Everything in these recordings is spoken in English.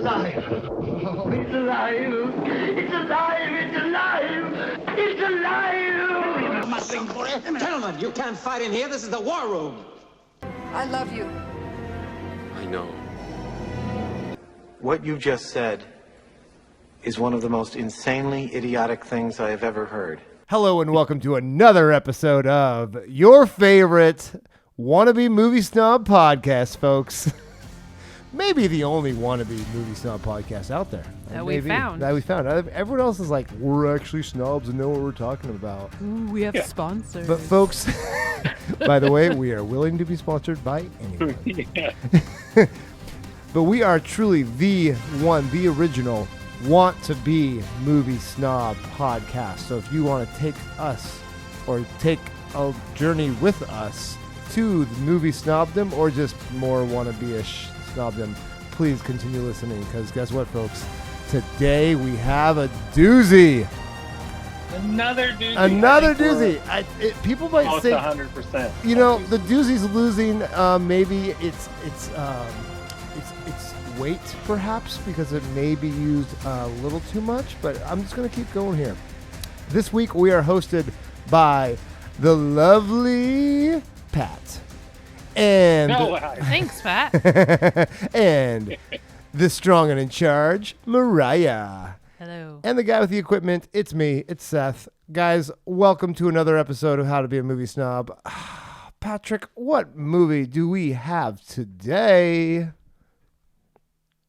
alive. Oh, it's alive. It's alive. It's alive. It's alive. Gentlemen, you can't fight in here. This is the war room. I love you. I know. What you just said is one of the most insanely idiotic things I have ever heard. Hello and welcome to another episode of your favorite wannabe movie snob podcast, folks. Maybe the only wannabe movie snob podcast out there. That we found. Everyone else is like, we're actually snobs and know what we're talking about. Ooh, we have sponsors. But folks, by the way, we are willing to be sponsored by anyone. But we are truly the one, the original Want to Be Movie Snob podcast. So if you want to take us or take a journey with us to the movie snobdom or just more wannabe-ish snobdom, please continue listening because guess what, folks? Today we have a doozy. Another doozy. People might almost say 100%. You know, the doozy's losing. Maybe it's weight, perhaps, because it may be used a little too much. But I'm just going to keep going here. This week we are hosted by the lovely Pat and Thanks, Pat. and the strong and in charge Mariah. Hello. And the guy with the equipment, it's me, it's Seth. Guys, welcome to another episode of How to Be a Movie Snob. Patrick, what movie do we have today?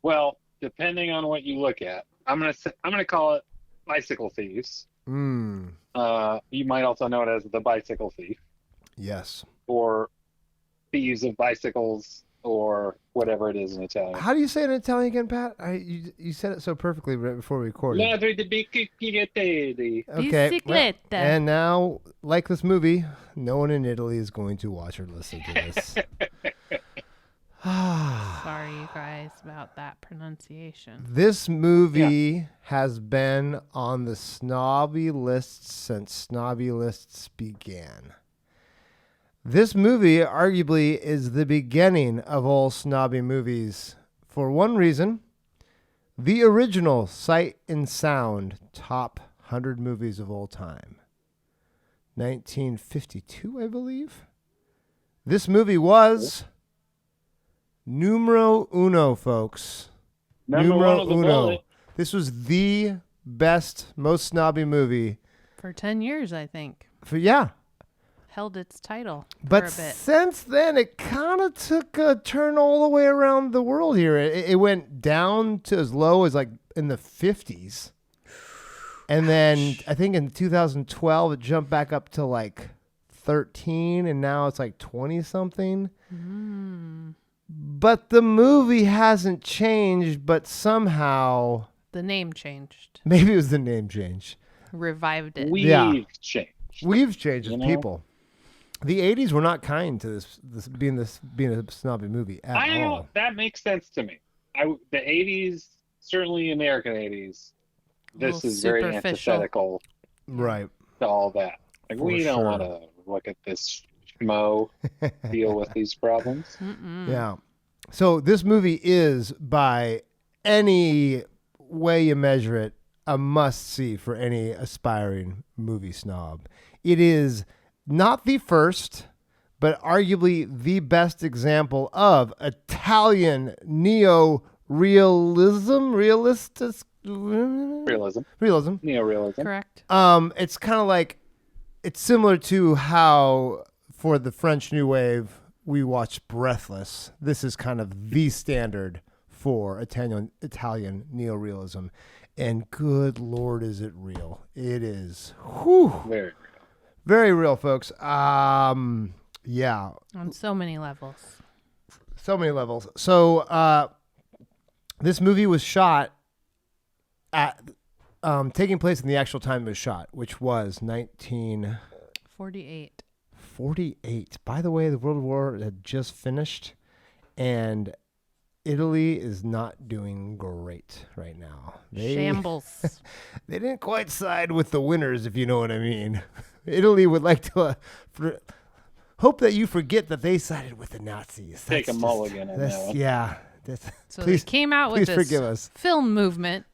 Well, depending on what you look at, I'm gonna call it Bicycle Thieves. You might also know it as the Bicycle Thief. Yes. Or Thieves of Bicycles, or whatever it is in Italian. How do you say it in Italian again, Pat? You said it so perfectly right before we recorded. Ladri di biciclette. Okay. Bicicletta. And now, like this movie, no one in Italy is going to watch or listen to this. Sorry, you guys, about that pronunciation. This movie has been on the snobby lists since snobby lists began. This movie arguably is the beginning of all snobby movies. For one reason, the original Sight and Sound top 100 movies of all time. 1952, I believe. This movie was numero uno, folks. Numero uno. This was the best, most snobby movie. For 10 years, I think. Held its title but for a bit. Since then, it kind of took a turn all the way around the world here. It went down to as low as like in the 50s. And then I think in 2012, it jumped back up to like 13, and now it's like 20-something. But the movie hasn't changed, but somehow... The name changed. Maybe it was the name change. Revived it. We've changed. We've changed as people. The 80s were not kind to this being a snobby movie at all. Know that makes sense to me. The 80s, certainly American 80s, this is very antithetical, right, to all that. Like we don't want to look at this schmo deal with these problems. Yeah. So this movie is, by any way you measure it, a must-see for any aspiring movie snob. It is not the first, but arguably the best example of Italian neo-realism. Neo-realism. Correct. It's kind of like, it's similar to how for the French New Wave we watched Breathless. This is kind of the standard for Italian neo-realism. And good Lord, is it real? It is. Very real. Very real, folks. Yeah. On so many levels. So many levels. So this movie was shot at taking place in the actual time it was shot, which was 1948. 48. By the way, the World War had just finished, and Italy is not doing great right now. Shambles. They didn't quite side with the winners, if you know what I mean. Italy would like to hope that you forget that they sided with the Nazis. Take a mulligan on that one. Yeah. So they came out with this forgive us. film movement.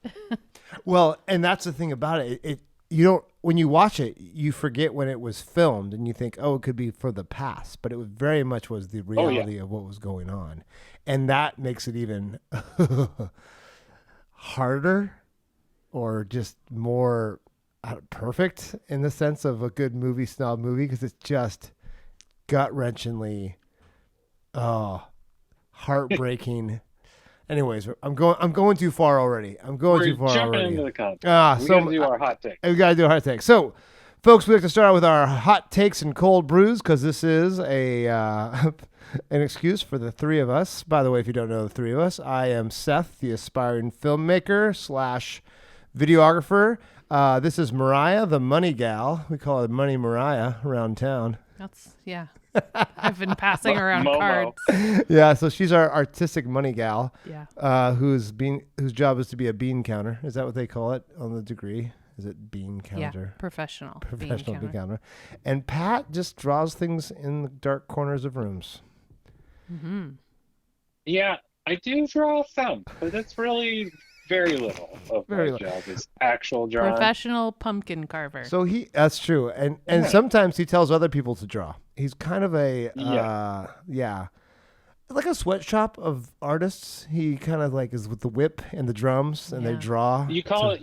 Well, and that's the thing about it. You don't, when you watch it, you forget when it was filmed and you think, oh, it could be for the past, but it was very much was the reality of what was going on. And that makes it even harder or just more perfect in the sense of a good movie snob movie, because it's just gut-wrenchingly heartbreaking. Anyways, I'm going too far already. We're jumping into the content. We gotta do our hot take. We got to do a hot take. So, folks, we like to start out with our hot takes and cold brews, because this is an excuse for the three of us. By the way, if you don't know the three of us, I am Seth, the aspiring filmmaker / videographer. This is Mariah, the money gal. We call her Money Mariah around town. Yeah. I've been passing around cards. Yeah, so she's our artistic money gal. Yeah. Whose job is to be a bean counter. Is that what they call it on the degree? Is it bean counter? Yeah, professional bean counter. And Pat just draws things in the dark corners of rooms. Mm-hmm. Yeah, I do draw some, but it's really very little of my job is actual drawing. Professional pumpkin carver. So that's true. And sometimes he tells other people to draw. He's kind of a, like a sweatshop of artists. He kind of like is with the whip and the drums and they draw. You call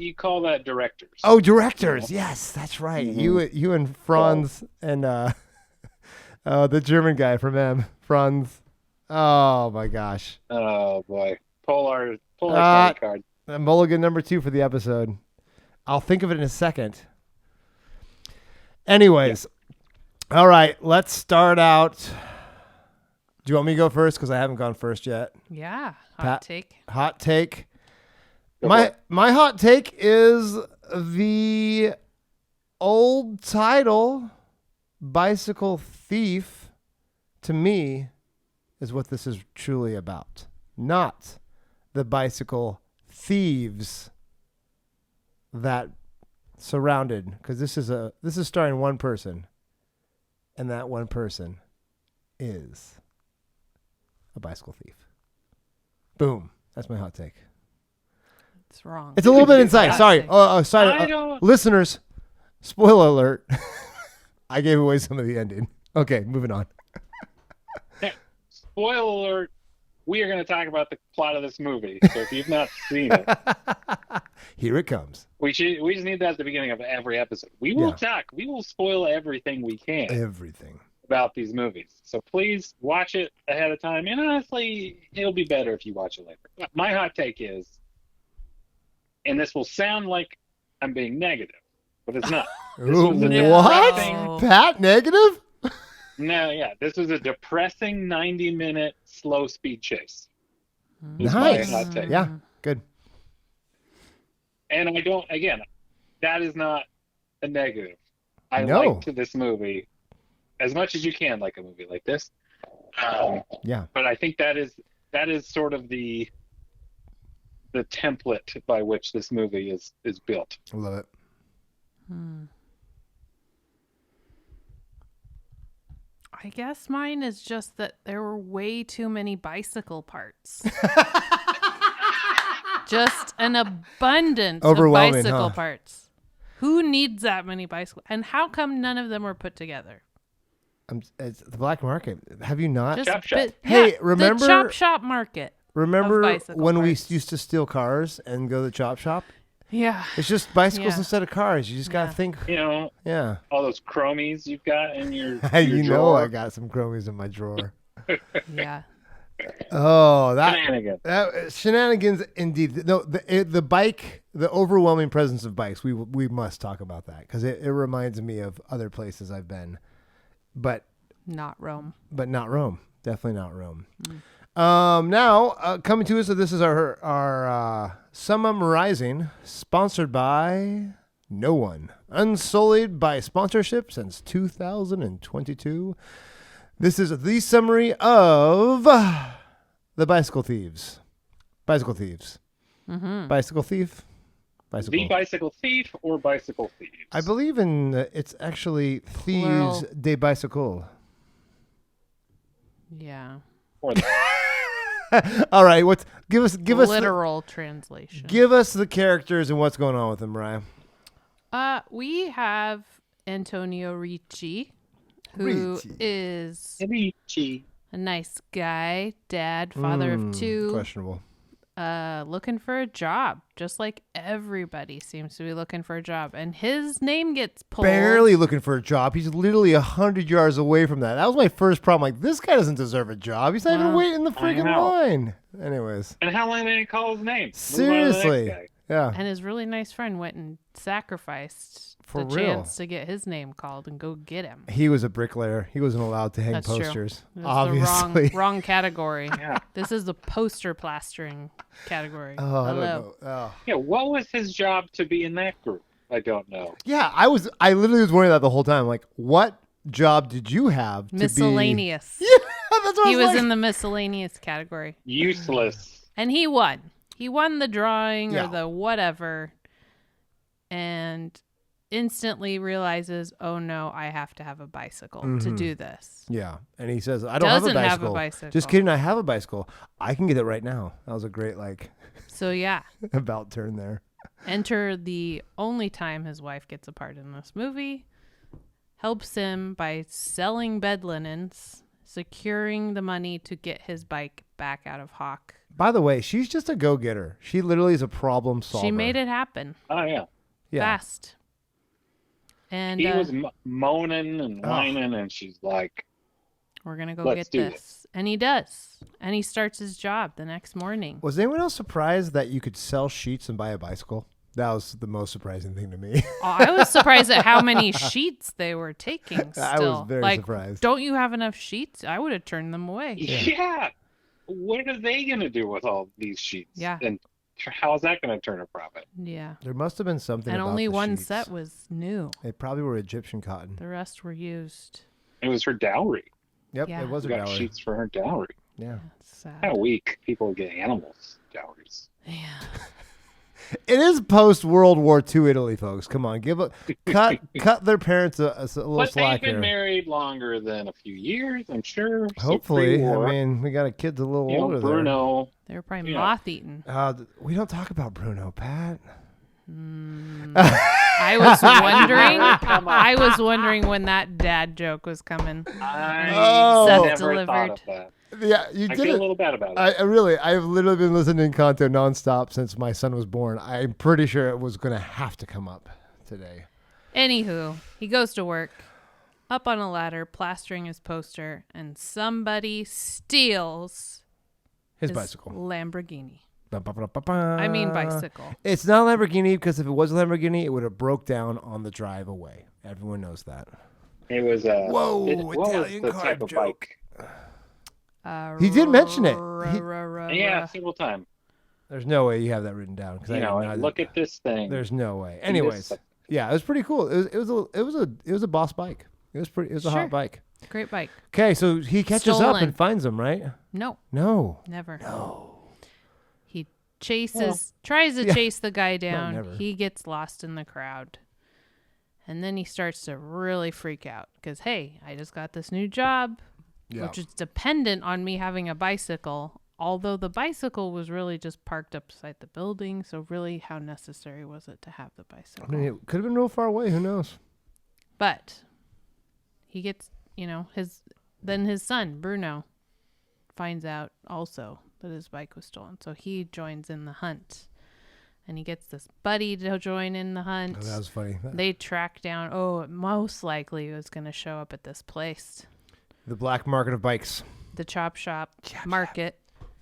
that directors. Oh, directors. Yes, that's right. Mm-hmm. You and Franz and the German guy from M, Franz. Oh my gosh. Oh boy. Polar card. Mulligan number 2 for the episode. I'll think of it in a second. Anyways, all right, let's start out. Do you want me to go first? Because I haven't gone first yet. Yeah, hot take. Hot take. My hot take is the old title, Bicycle Thief, to me, is what this is truly about. Not the bicycle thieves that surrounded, because this is starring one person, and that one person is a bicycle thief. Boom. That's my hot take. It's wrong. It's a little bit inside. Sorry. Sorry. Listeners, spoiler alert. I gave away some of the ending. Okay, moving on. Spoiler alert. We are going to talk about the plot of this movie. So if you've not seen it, here it comes. We just need that at the beginning of every episode. We will talk. We will spoil everything we can. Everything about these movies. So please watch it ahead of time. And honestly, it'll be better if you watch it later. My hot take is, and this will sound like I'm being negative, but it's not. What? Pat, negative? No, yeah. This was a depressing 90-minute slow speed chase. Nice. Yeah, good. And that is not a negative. I liked this movie as much as you can like a movie like this. But I think that is sort of the template by which this movie is built. I love it. I guess mine is just that there were way too many bicycle parts. Just an abundance of bicycle parts. Who needs that many bicycles? And how come none of them were put together? It's the black market. Have you not? Chop shop. Hey, remember the chop shop market? Remember when we used to steal cars and go to the chop shop? Yeah. It's just bicycles instead of cars. You just got to think. All those chromies you've got in your drawer. I got some chromies in my drawer. Yeah. Oh, shenanigans. Shenanigans indeed. No, the bike, the overwhelming presence of bikes. We must talk about that because it reminds me of other places I've been, but not Rome. Definitely not Rome. Now coming to us, so this is our Summum Rising, sponsored by no one, unsullied by sponsorship since 2022. This is the summary of the Bicycle Thieves. Bicycle Thieves. Mm-hmm. Bicycle Thief. Bicycle. The Bicycle Thief or Bicycle Thieves? I believe it's actually Thieves Plural. de Bicycle. Yeah. Or All right, give us literal translation. Give us the characters and what's going on with them, Mariah. We have Antonio Ricci, who is Ricci. a nice guy, dad, father of 2. Questionable. Looking for a job, just like everybody seems to be looking for a job, and his name gets pulled. Barely looking for a job. He's literally 100 yards away from that. That was my first problem. Like, this guy doesn't deserve a job. He's not even waiting in the freaking line. Anyways. And how long did he call his name? Seriously. Yeah. And his really nice friend went and sacrificed For the real. chance to get his name called and go get him. He was a bricklayer. He wasn't allowed to hang That's posters. true. This Obviously. is the wrong category. Yeah. This is the poster plastering category. Oh, I don't Hello. know. Oh. Yeah, what was his job to be in that group? I don't know. Yeah, I literally was wondering that the whole time. Like, what job did you have to Miscellaneous. be? Yeah, that's what He was like. in the miscellaneous category. Useless. And he won. He won the drawing Yeah. or the whatever. And instantly realizes, oh no, I have to have a bicycle to do this. Yeah, and he says, I don't Doesn't have have a a bicycle. bicycle. Just kidding, I have a bicycle. I can get it right now. That was a great, So yeah, about turn there. enter the only time his wife gets a part in this movie. Helps him by selling bed linens, securing the money to get his bike back out of Hawk. By the way, she's just a go-getter. She literally is a problem solver. She made it happen Oh, yeah. fast. And He was moaning and whining, and she's like, we're going to go Let's get do this. And he does. And he starts his job the next morning. Was anyone else surprised that you could sell sheets and buy a bicycle? That was the most surprising thing to me. I was surprised at how many sheets they were taking still. I was very like, surprised. Don't you have enough sheets? I would have turned them away. yeah. What are they going to do with all these sheets? Yeah. And how is that going to turn a profit? Yeah. There must have been something And about only the one sheets. set was new. They probably were Egyptian cotton. The rest were used. It was her dowry. Yep, Yeah. it was We a got dowry. sheets for her dowry. Yeah. It's sad. Kind of weak. People get animals dowries. Yeah. It is post-World War II Italy, folks. Come on, cut their parents a little But slack they've been here. married longer than a few years, I'm sure. So Hopefully. pre-war, I mean, we got a kid's a little you know, older Bruno. They were probably Yeah. moth-eaten. there. We don't talk about Bruno, Pat. I was wondering. I was wondering when that dad joke was coming. I Oh. Seth never delivered. thought of that. Yeah, you I did feel it. a little bad about it. I've literally been listening to content nonstop since my son was born. I'm pretty sure it was going to have to come up today. Anywho, he goes to work, up on a ladder, plastering his poster, and somebody steals His bicycle. Lamborghini. Ba-ba-ba-ba-ba. I mean bicycle. It's not a Lamborghini because if it was a Lamborghini, it would have broke down on the drive away. Everyone knows that. It was a Whoa, what was Italian the carb type of joke. bike? He did mention it. Yeah, single time. There's no way you have that written down. You know, look at this thing. There's no way. And Anyways, this- yeah, it was pretty cool. It was a boss bike. It was a Sure. hot bike. Great bike. Okay, so he catches up Stolen. and finds him, right? No, No. never. No. He tries to chase the guy down. never. He gets lost in the crowd. And then he starts to really freak out because, hey, I just got this new job, which is dependent on me having a bicycle. Although the bicycle was really just parked up beside the building. So really, how necessary was it to have the bicycle? I mean, it could have been real far away. Who knows? But he gets, then his son, Bruno, finds out also that his bike was stolen. So he joins in the hunt. And he gets this buddy to join in the hunt. Oh, that was funny. They track down, it most likely was going to show up at this place. The black market of bikes. The chop shop market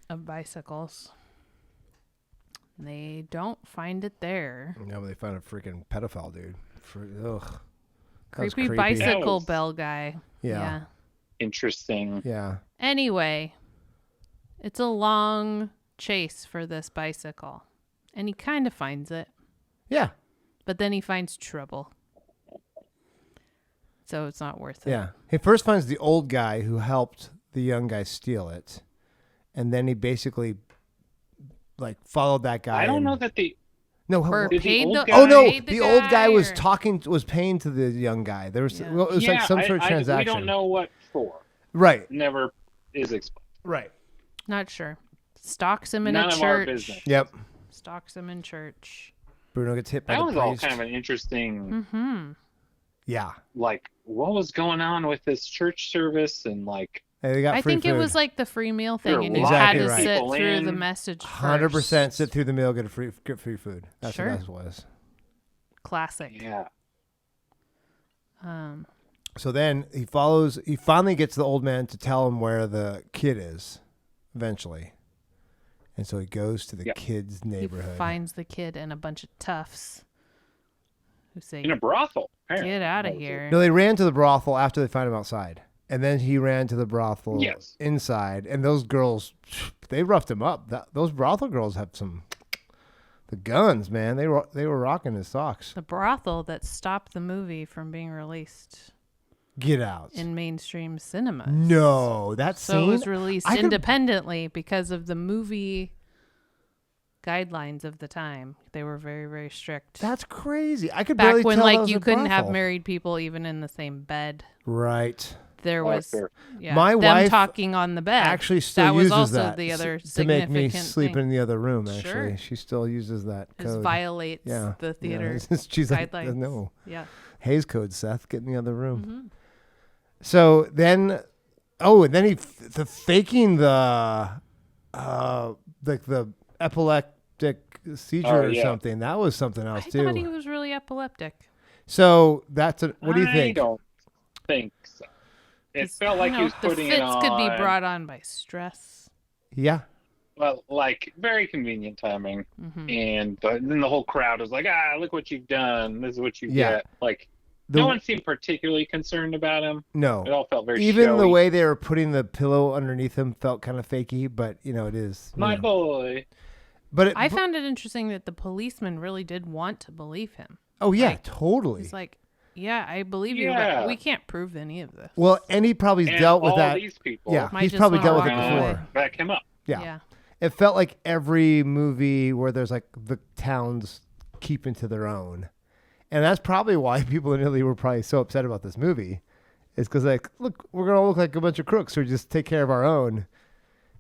of bicycles. And they don't find it there. No, but they found a freaking pedophile dude. Ugh. That was Creepy creepy. bicycle That was- bell guy. Yeah. Interesting. Yeah. Anyway, it's a long chase for this bicycle. And he kind of finds it. Yeah. But then he finds trouble. So it's not worth it. Yeah. He first finds the old guy who helped the young guy steal it. And then he basically followed that guy. I don't know that the No, Or Did the paid old the, guy- oh no, paid the old guy was or- was paying to the young guy. There was Yeah. well, it was like some sort of transaction. We don't know what for. Right. Never is explained. Right. Not sure. Stalks him in None a of our church. business. Yep. Stalks him in church. Bruno gets hit by That the was all priest. kind of an interesting, Yeah. like, what was going on with this church service and like. Hey, they got I free think food. it was like the free meal There thing, were and you lots had of to sit people through in. the message 100% first. sit through the meal, get free food. That's Sure. what that was. Classic. Yeah. So then he finally gets the old man to tell him where the kid is, eventually. And so he goes to the kid's neighborhood. He finds the kid and a bunch of toughs who say, In a brothel. Apparently. "Get out of here." No, they ran to the brothel after they found him outside. And then he ran to the brothel inside. And those girls, they roughed him up. Those brothel girls have the guns, man. They were rocking his socks. The brothel that stopped the movie from being released Get out. in mainstream cinemas. No, that So scene. it was released independently because of the movie guidelines of the time. They were very, very strict. That's crazy. I could Back barely when tell that like was you a couldn't have brothel. married people even in the same bed. Right. There was My them wife talking on the bed. Actually, still that was uses also that the other to make me significant sleep thing. in the other room. Actually, Sure. she still uses that It code. violates Yeah. the theater Yeah. She's like, guidelines. no. Yeah. Hays code, Seth. Get in the other room. Mm-hmm. So then, and then the faking the epileptic seizure or something. That was something else I too. thought he was really epileptic. So what do you think? I don't think so. It felt like he was putting the it fits on. could be brought on by stress. Yeah. Well, like very convenient timing, Mm-hmm. and then the whole crowd was like, look what you've done. This is what you Yeah. get. Like, no one seemed particularly concerned about him. No. It all felt very Even showy. the way they were putting the pillow underneath him felt kind of fakey, but it is. My boy. But I found it interesting that the policeman really did want to believe him. Oh yeah, Like, totally. He's like, yeah, I believe you, Yeah. but we can't prove any of this. Well, and he probably And dealt with all that. these people Yeah, Might he's just probably wanna dealt with it walk away. before. back him up. Yeah. It felt like every movie where there's like the towns keeping to their own. And that's probably why people in Italy were probably so upset about this movie. Is because like, look, we're going to look like a bunch of crooks who just take care of our own.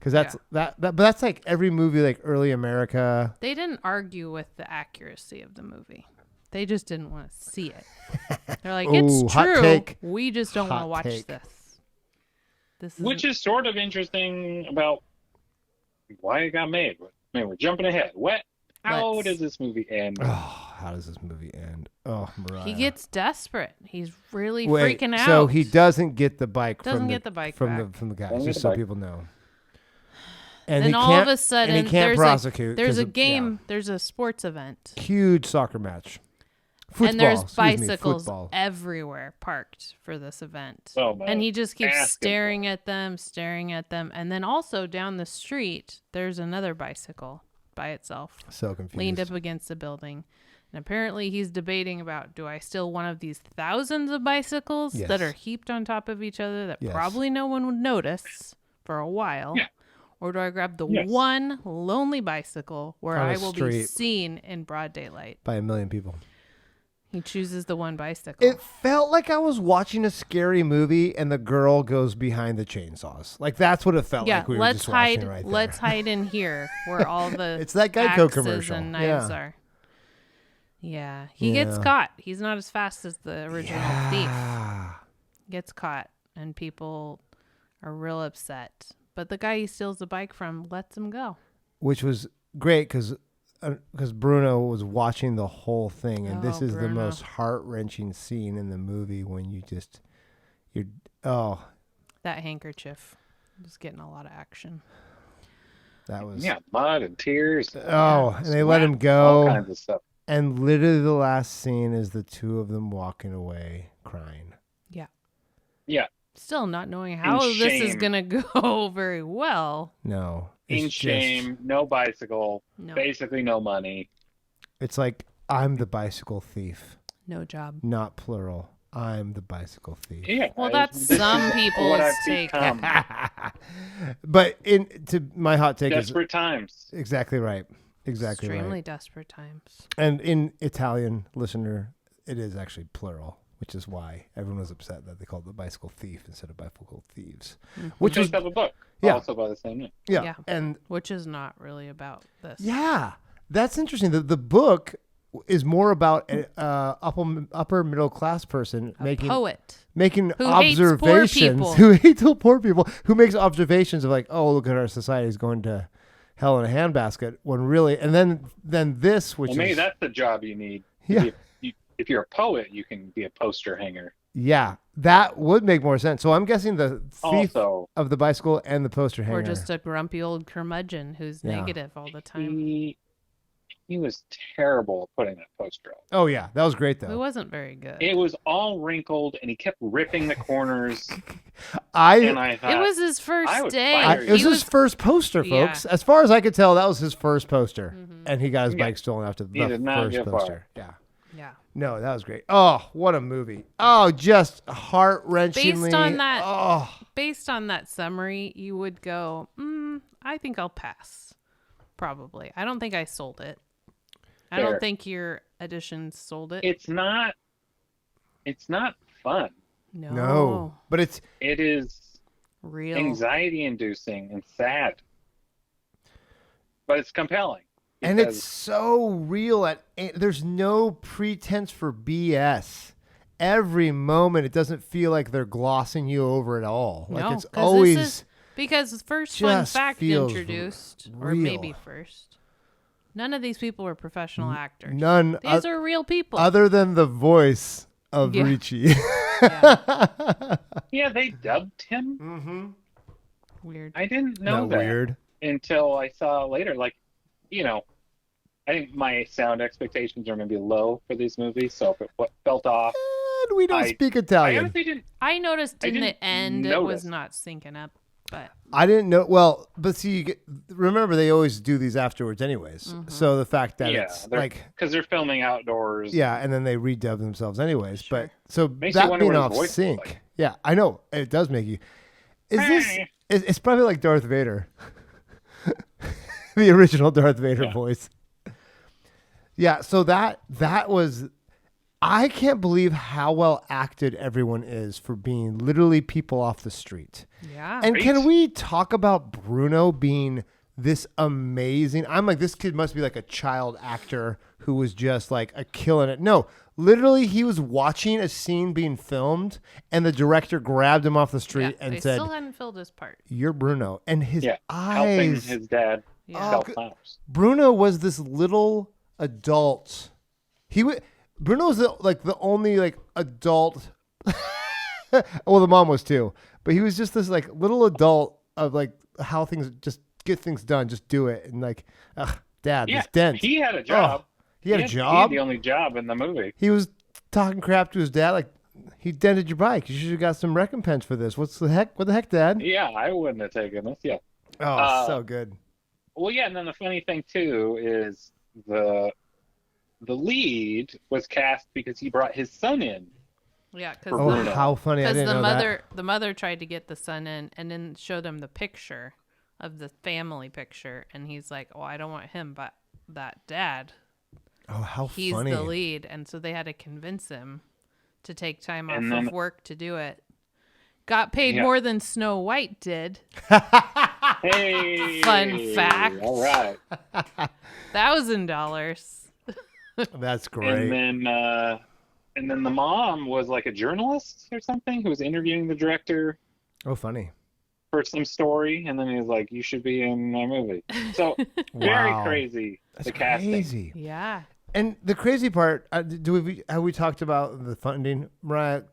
Because but that's like every movie, like early America. They didn't argue with the accuracy of the movie. They just didn't want to see it. They're like, Ooh, it's hot true. take. We just don't want to Hot watch take. this. Which is sort of interesting about why it got made. I mean, we're jumping ahead. How does this movie end? Oh, how does this movie end? Oh, Mariah. He gets desperate. He's really freaking out. So he doesn't get the bike Doesn't from get the bike from back. the guys, Doesn't get just the so bike. people know. And then he all can't, of a sudden, and he can't there's prosecute. there's 'cause a of- game. There's a sports event. yeah. Huge soccer match. Football, And there's excuse me, bicycles football. everywhere parked for this event. Oh, my and he just keeps basketball. staring at them. And then also down the street, there's another bicycle by itself, So confused. leaned up against the building. And apparently he's debating about, do I steal one of these thousands of bicycles Yes. that are heaped on top of each other that Yes. probably no one would notice for a while? Yeah. Or do I grab the Yes. one lonely bicycle where On a I will be street. seen in broad daylight? By a million people. He chooses the one bicycle. It felt like I was watching a scary movie and the girl goes behind the chainsaws. Like that's what it felt yeah, like we were let's just watching hide. right there. Let's hide in here where all the It's that Geico axes commercial. and knives Yeah. are. Yeah, he gets Yeah. caught. He's not as fast as the original thief. Ah. Gets caught, and people are real upset. But the guy he steals the bike from lets him go. Which was great because Bruno was watching the whole thing, and this Oh, is the Bruno. most heart-wrenching scene in the movie when you're That handkerchief was getting a lot of action. that was Yeah, blood and tears. and they let him All go, kinds of stuff. and literally the last scene is the two of them walking away crying. Yeah. Yeah. Still not knowing how this is shame. going to go very well. No, In it's shame, no bicycle, No. basically no money. It's like I'm the bicycle thief, No job. not plural. I'm the bicycle thief. Yeah. Well, I- that's this some is people's what I've take. become. But my hot take Desperate times. is exactly right. Exactly Extremely right. desperate times. And in Italian, listener, it is actually plural, which is why everyone was upset that they called it The Bicycle Thief instead of Bicycle Thieves. Which is have a book, also by the same name. Yeah, and which is not really about this. Yeah, that's interesting. The book is more about an upper middle class person making who observations, who hates poor people, who makes observations of like, oh, look at our society is going to hell in a handbasket. When really, and then this, which maybe that's the job you need. Yeah. If you're a poet, you can be a poster hanger. Yeah, that would make more sense. So I'm guessing the thief Also, of the bicycle and the poster hanger, or just a grumpy old curmudgeon who's negative all the time. He was terrible at putting that poster up. Oh yeah, that was great though. It wasn't very good. It was all wrinkled, and he kept ripping the corners. I thought, it was his first day. It was his first poster, folks. As far as I could tell, that was his first poster, and he got his bike stolen after the first poster. Yeah. No, that was great. Oh, what a movie! Oh, just heart-wrenchingly. Based on that summary, you would go, I think I'll pass. Probably. I don't think I sold it. I don't think your edition sold it. It's not fun. No. But it is real anxiety-inducing and sad. But it's compelling. And it's so real. There's no pretense for BS. Every moment, it doesn't feel like they're glossing you over at all. No, like it's always because first fun fact introduced, or maybe first. None of these people are professional actors. None. These are real people. Other than the voice of Ricci. Yeah, they dubbed him. Mm-hmm. Weird. I didn't know that weird until I saw later. Like, I think my sound expectations are maybe low for these movies, so if it felt off. And we don't speak Italian. I noticed in the end it was not syncing up, but I didn't know. Well, but see, remember they always do these afterwards, anyways. Mm-hmm. So the fact that it's like because they're filming outdoors, and then they redub themselves, anyways. Sure. But so makes that being off sync, like. I know it does make you. It's probably like Darth Vader, the original Darth Vader voice. Yeah, so that was, I can't believe how well acted everyone is for being literally people off the street. Yeah. And can we talk about Bruno being this amazing? I'm like, this kid must be like a child actor who was just like killing it. No, literally he was watching a scene being filmed and the director grabbed him off the street and said, still hadn't filled his part. You're Bruno. And his eyes. Helping his dad sell flowers. Bruno was this little adult. Bruno was the only adult. Well, the mom was too, but he was just this little adult of how things just get things done, just do it, and dad, this dent. He had a job. He had a job. He had the only job in the movie. He was talking crap to his dad, he dented your bike. You should have got some recompense for this. What the heck, Dad? Yeah, I wouldn't have taken this. Yeah. Oh, so good. Well, yeah, and then the funny thing too is the lead was cast because he brought his son in. Yeah, because how funny! I didn't know that. The mother tried to get the son in and then show them the picture of the family picture, and he's like, "Oh, I don't want him, but that dad." Oh, how he's funny! He's the lead, and so they had to convince him to take time off of work to do it. Got paid more than Snow White did. Hey, fun fact. All right, $1,000. That's great. And then the mom was like a journalist or something who was interviewing the director. Oh, funny. For some story, and then he was like, "You should be in my movie." So very crazy. That's the casting. Crazy. Yeah. And the crazy part, have we talked about the funding, Mariah?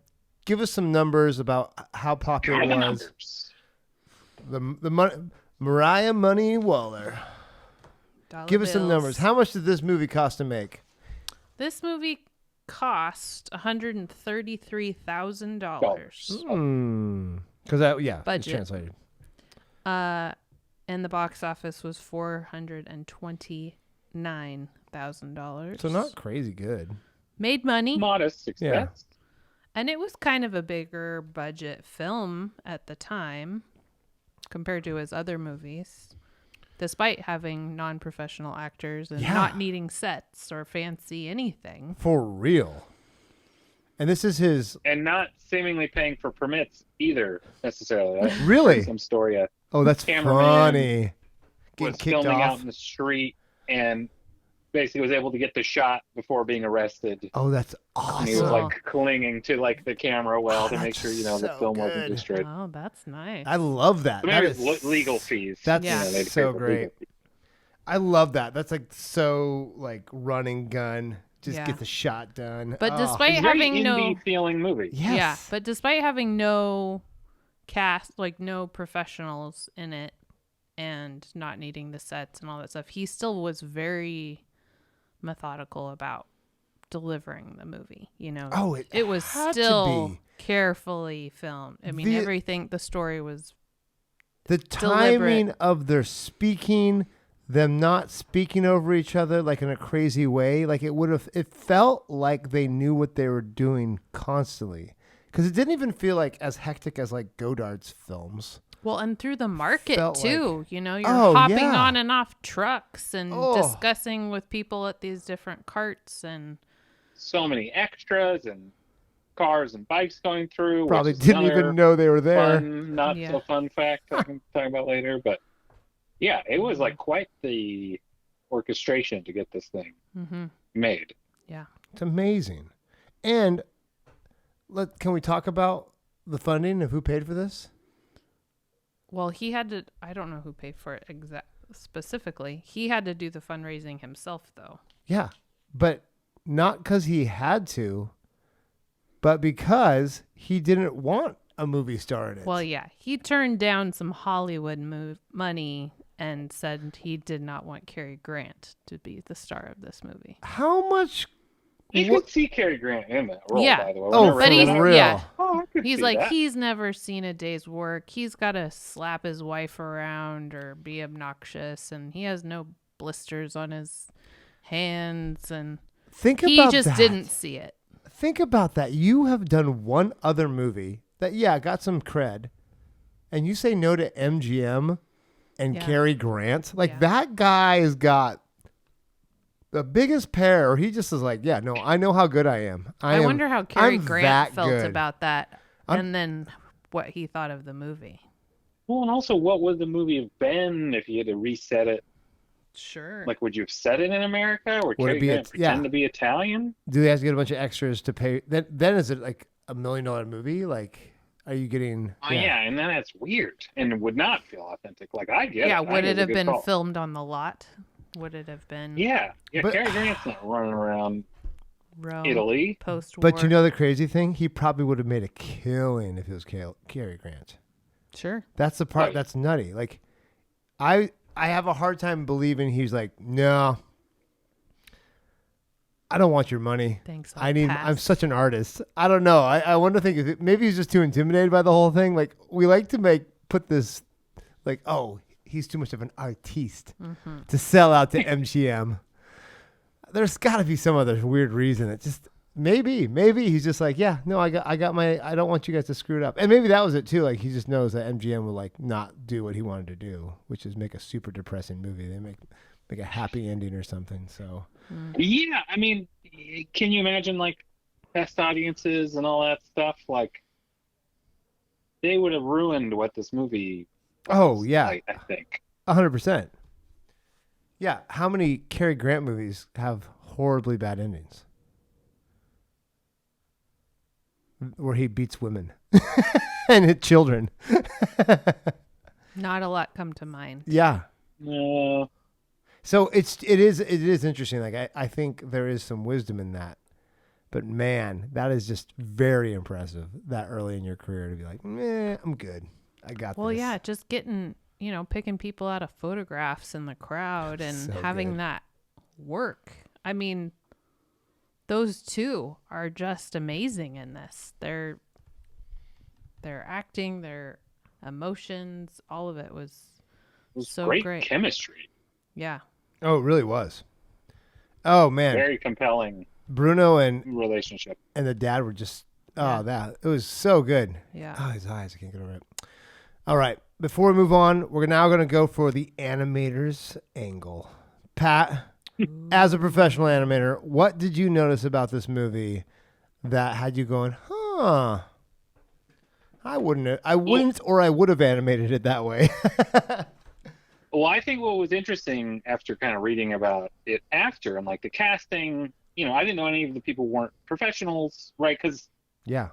Give us some numbers about how popular it was. The Mariah Money Waller. Give us some numbers. How much did this movie cost to make? This movie cost $133,000. Because budget. It's translated. And the box office was $429,000. So not crazy good. Made money. Modest success. Yeah. And it was kind of a bigger budget film at the time compared to his other movies, despite having non-professional actors and not needing sets or fancy anything. For real. And this is his... And not seemingly paying for permits either, necessarily. Really? Some story. Oh, that's funny. Was filming out in the street and basically was able to get the shot before being arrested. Oh, that's awesome. And he was like clinging to like the camera well to make sure, the film wasn't destroyed. Oh, that's nice. I love that. So That maybe is legal fees. That's they'd so pay for great. legal fees. I love that. That's like so like running gun. Just Yeah. get the shot done. But Oh. despite It's a very having no indie feeling movie. Yes. Yeah, but despite having no cast, like no professionals in it and not needing the sets and all that stuff, he still was very methodical about delivering the movie, Oh, it was had to still be. carefully filmed. I mean, the story was The timing of their speaking, them not speaking over each other like in a crazy way, like it felt like they knew what they were doing constantly. Because it didn't even feel like as hectic as like Godard's films. well, and through the market Felt too. like- You're Oh, hopping yeah. on and off trucks and Oh. discussing with people at these different carts and So many extras and cars and bikes going through. Probably which is didn't another even know they were there. Fun, not Yeah. so fun fact I can talk about later. But yeah, it was like quite the orchestration to get this thing made. yeah. It's amazing. And can we talk about the funding of who paid for this? Well, he had to. I don't know who paid for it specifically. He had to do the fundraising himself, though. Yeah, but not because he had to, but because he didn't want a movie star in it. Well, yeah, he turned down some Hollywood money and said he did not want Cary Grant to be the star of this movie. How much? You could see Cary Grant in that role, Yeah. by the way. Oh, Whenever for I he's- read it, real? yeah. I could He's see like, that. he's never seen a day's work. He's got to slap his wife around or be obnoxious, and he has no blisters on his hands, and Think he about just that. didn't see it. Think about that. You have done one other movie that, got some cred, and you say no to MGM and Yeah. Cary Grant. Like, Yeah. that guy has got the biggest pair. He just is like, no, I know how good I am. I wonder how Cary I'm Grant that felt good. about that, and then what he thought of the movie. Well, and also, what would the movie have been if you had to reset it? Sure. Like, would you have set it in America? Or Would it Cary be Grant pretend to be Italian? Do they have to get a bunch of extras to pay? Then is it like $1 million movie? Like, are you getting? Oh, yeah, and then that's weird and would not feel authentic. Like, I get it. yeah, I would think it was a have good been call. filmed on the lot? Would it have been Yeah, But- Cary Grant's not running around Rome, Italy. post-war? But you know the crazy thing? He probably would have made a killing if it was Cary Grant. Sure. That's the part Right. that's nutty. Like, I have a hard time believing he's like, no, I don't want your money. Thanks. I'm such an artist. I don't know. I wonder, maybe he's just too intimidated by the whole thing. Like, we like to put this, like, oh, he's too much of an artiste to sell out to MGM. There's got to be some other weird reason. It just maybe he's just like, I don't want you guys to screw it up. And maybe that was it too. Like, he just knows that MGM will like not do what he wanted to do, which is make a super depressing movie. They make a happy ending or something. So Yeah, I mean, can you imagine like test audiences and all that stuff? Like, they would have ruined what this movie. Oh yeah, I think. 100%. Yeah, how many Cary Grant movies have horribly bad endings? Where he beats women and hit children. Not a lot come to mind. Yeah. No. So it is interesting. Like, I think there is some wisdom in that. But man, that is just very impressive that early in your career to be like, I'm good. I got Well, this. yeah, just getting, picking people out of photographs in the crowd and So having good. that work. I mean, those two are just amazing in this. Their acting, their emotions, all of it was It was so great chemistry. Yeah. Oh, it really was. Oh man, Very compelling Bruno and relationship. the dad were just Yeah. it was so good. Yeah. Oh, his eyes, I can't get over it. All right, before we move on, we're now going to go for the animator's angle. Pat, as a professional animator, what did you notice about this movie that had you going, huh? I wouldn't, or I would have animated it that way. Well, I think what was interesting after kind of reading about it after and like the casting, I didn't know any of the people weren't professionals, right? Because yeah,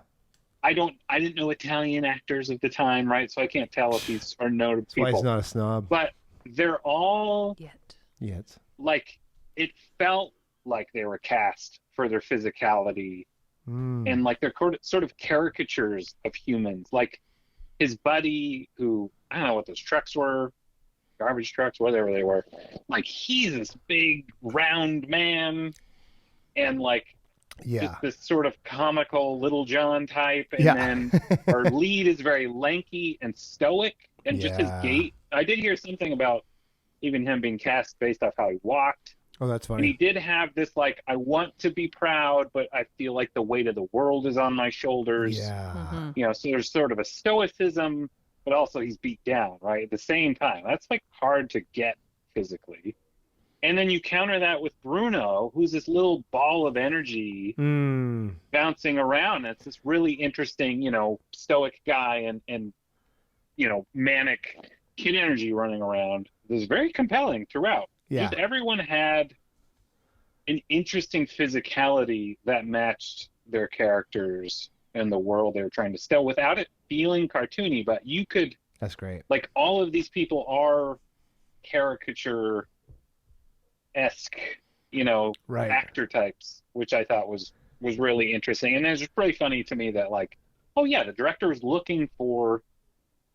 I didn't know Italian actors at the time, right? So I can't tell if these are known that's people. why he's not a snob. But they're all Yet. like, it felt like they were cast for their physicality and like they're sort of caricatures of humans. Like his buddy, who I don't know what those trucks were. Garbage trucks, whatever they were. Like he's this big round man and like just this sort of comical Little John type, and then our lead is very lanky and stoic, and just his gait. I did hear something about even him being cast based off how he walked. Oh, that's funny. And he did have this like, I want to be proud, but I feel like the weight of the world is on my shoulders. Yeah. So there's sort of a stoicism, but also he's beat down, right? At the same time. That's like hard to get physically. And then you counter that with Bruno, who's this little ball of energy bouncing around. That's this really interesting, stoic guy and manic kid energy running around. It was very compelling throughout. Yeah. Just everyone had an interesting physicality that matched their characters and the world they were trying to tell without it feeling cartoony. But you could. That's great. Like all of these people are caricature-esque, actor types, which I thought was really interesting. And it was really funny to me that like, oh yeah, the director was looking for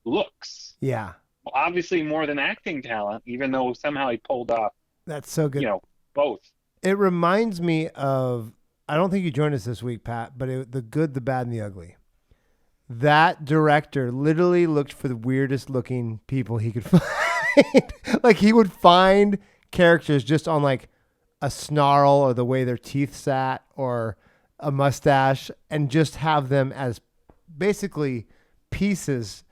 looks. Yeah. Obviously more than acting talent, even though somehow he pulled off. That's so good. Both. It reminds me of, I don't think you joined us this week, Pat, but The Good, the Bad, and the Ugly. That director literally looked for the weirdest looking people he could find. Like he would find characters just on like a snarl or the way their teeth sat or a mustache and just have them as basically pieces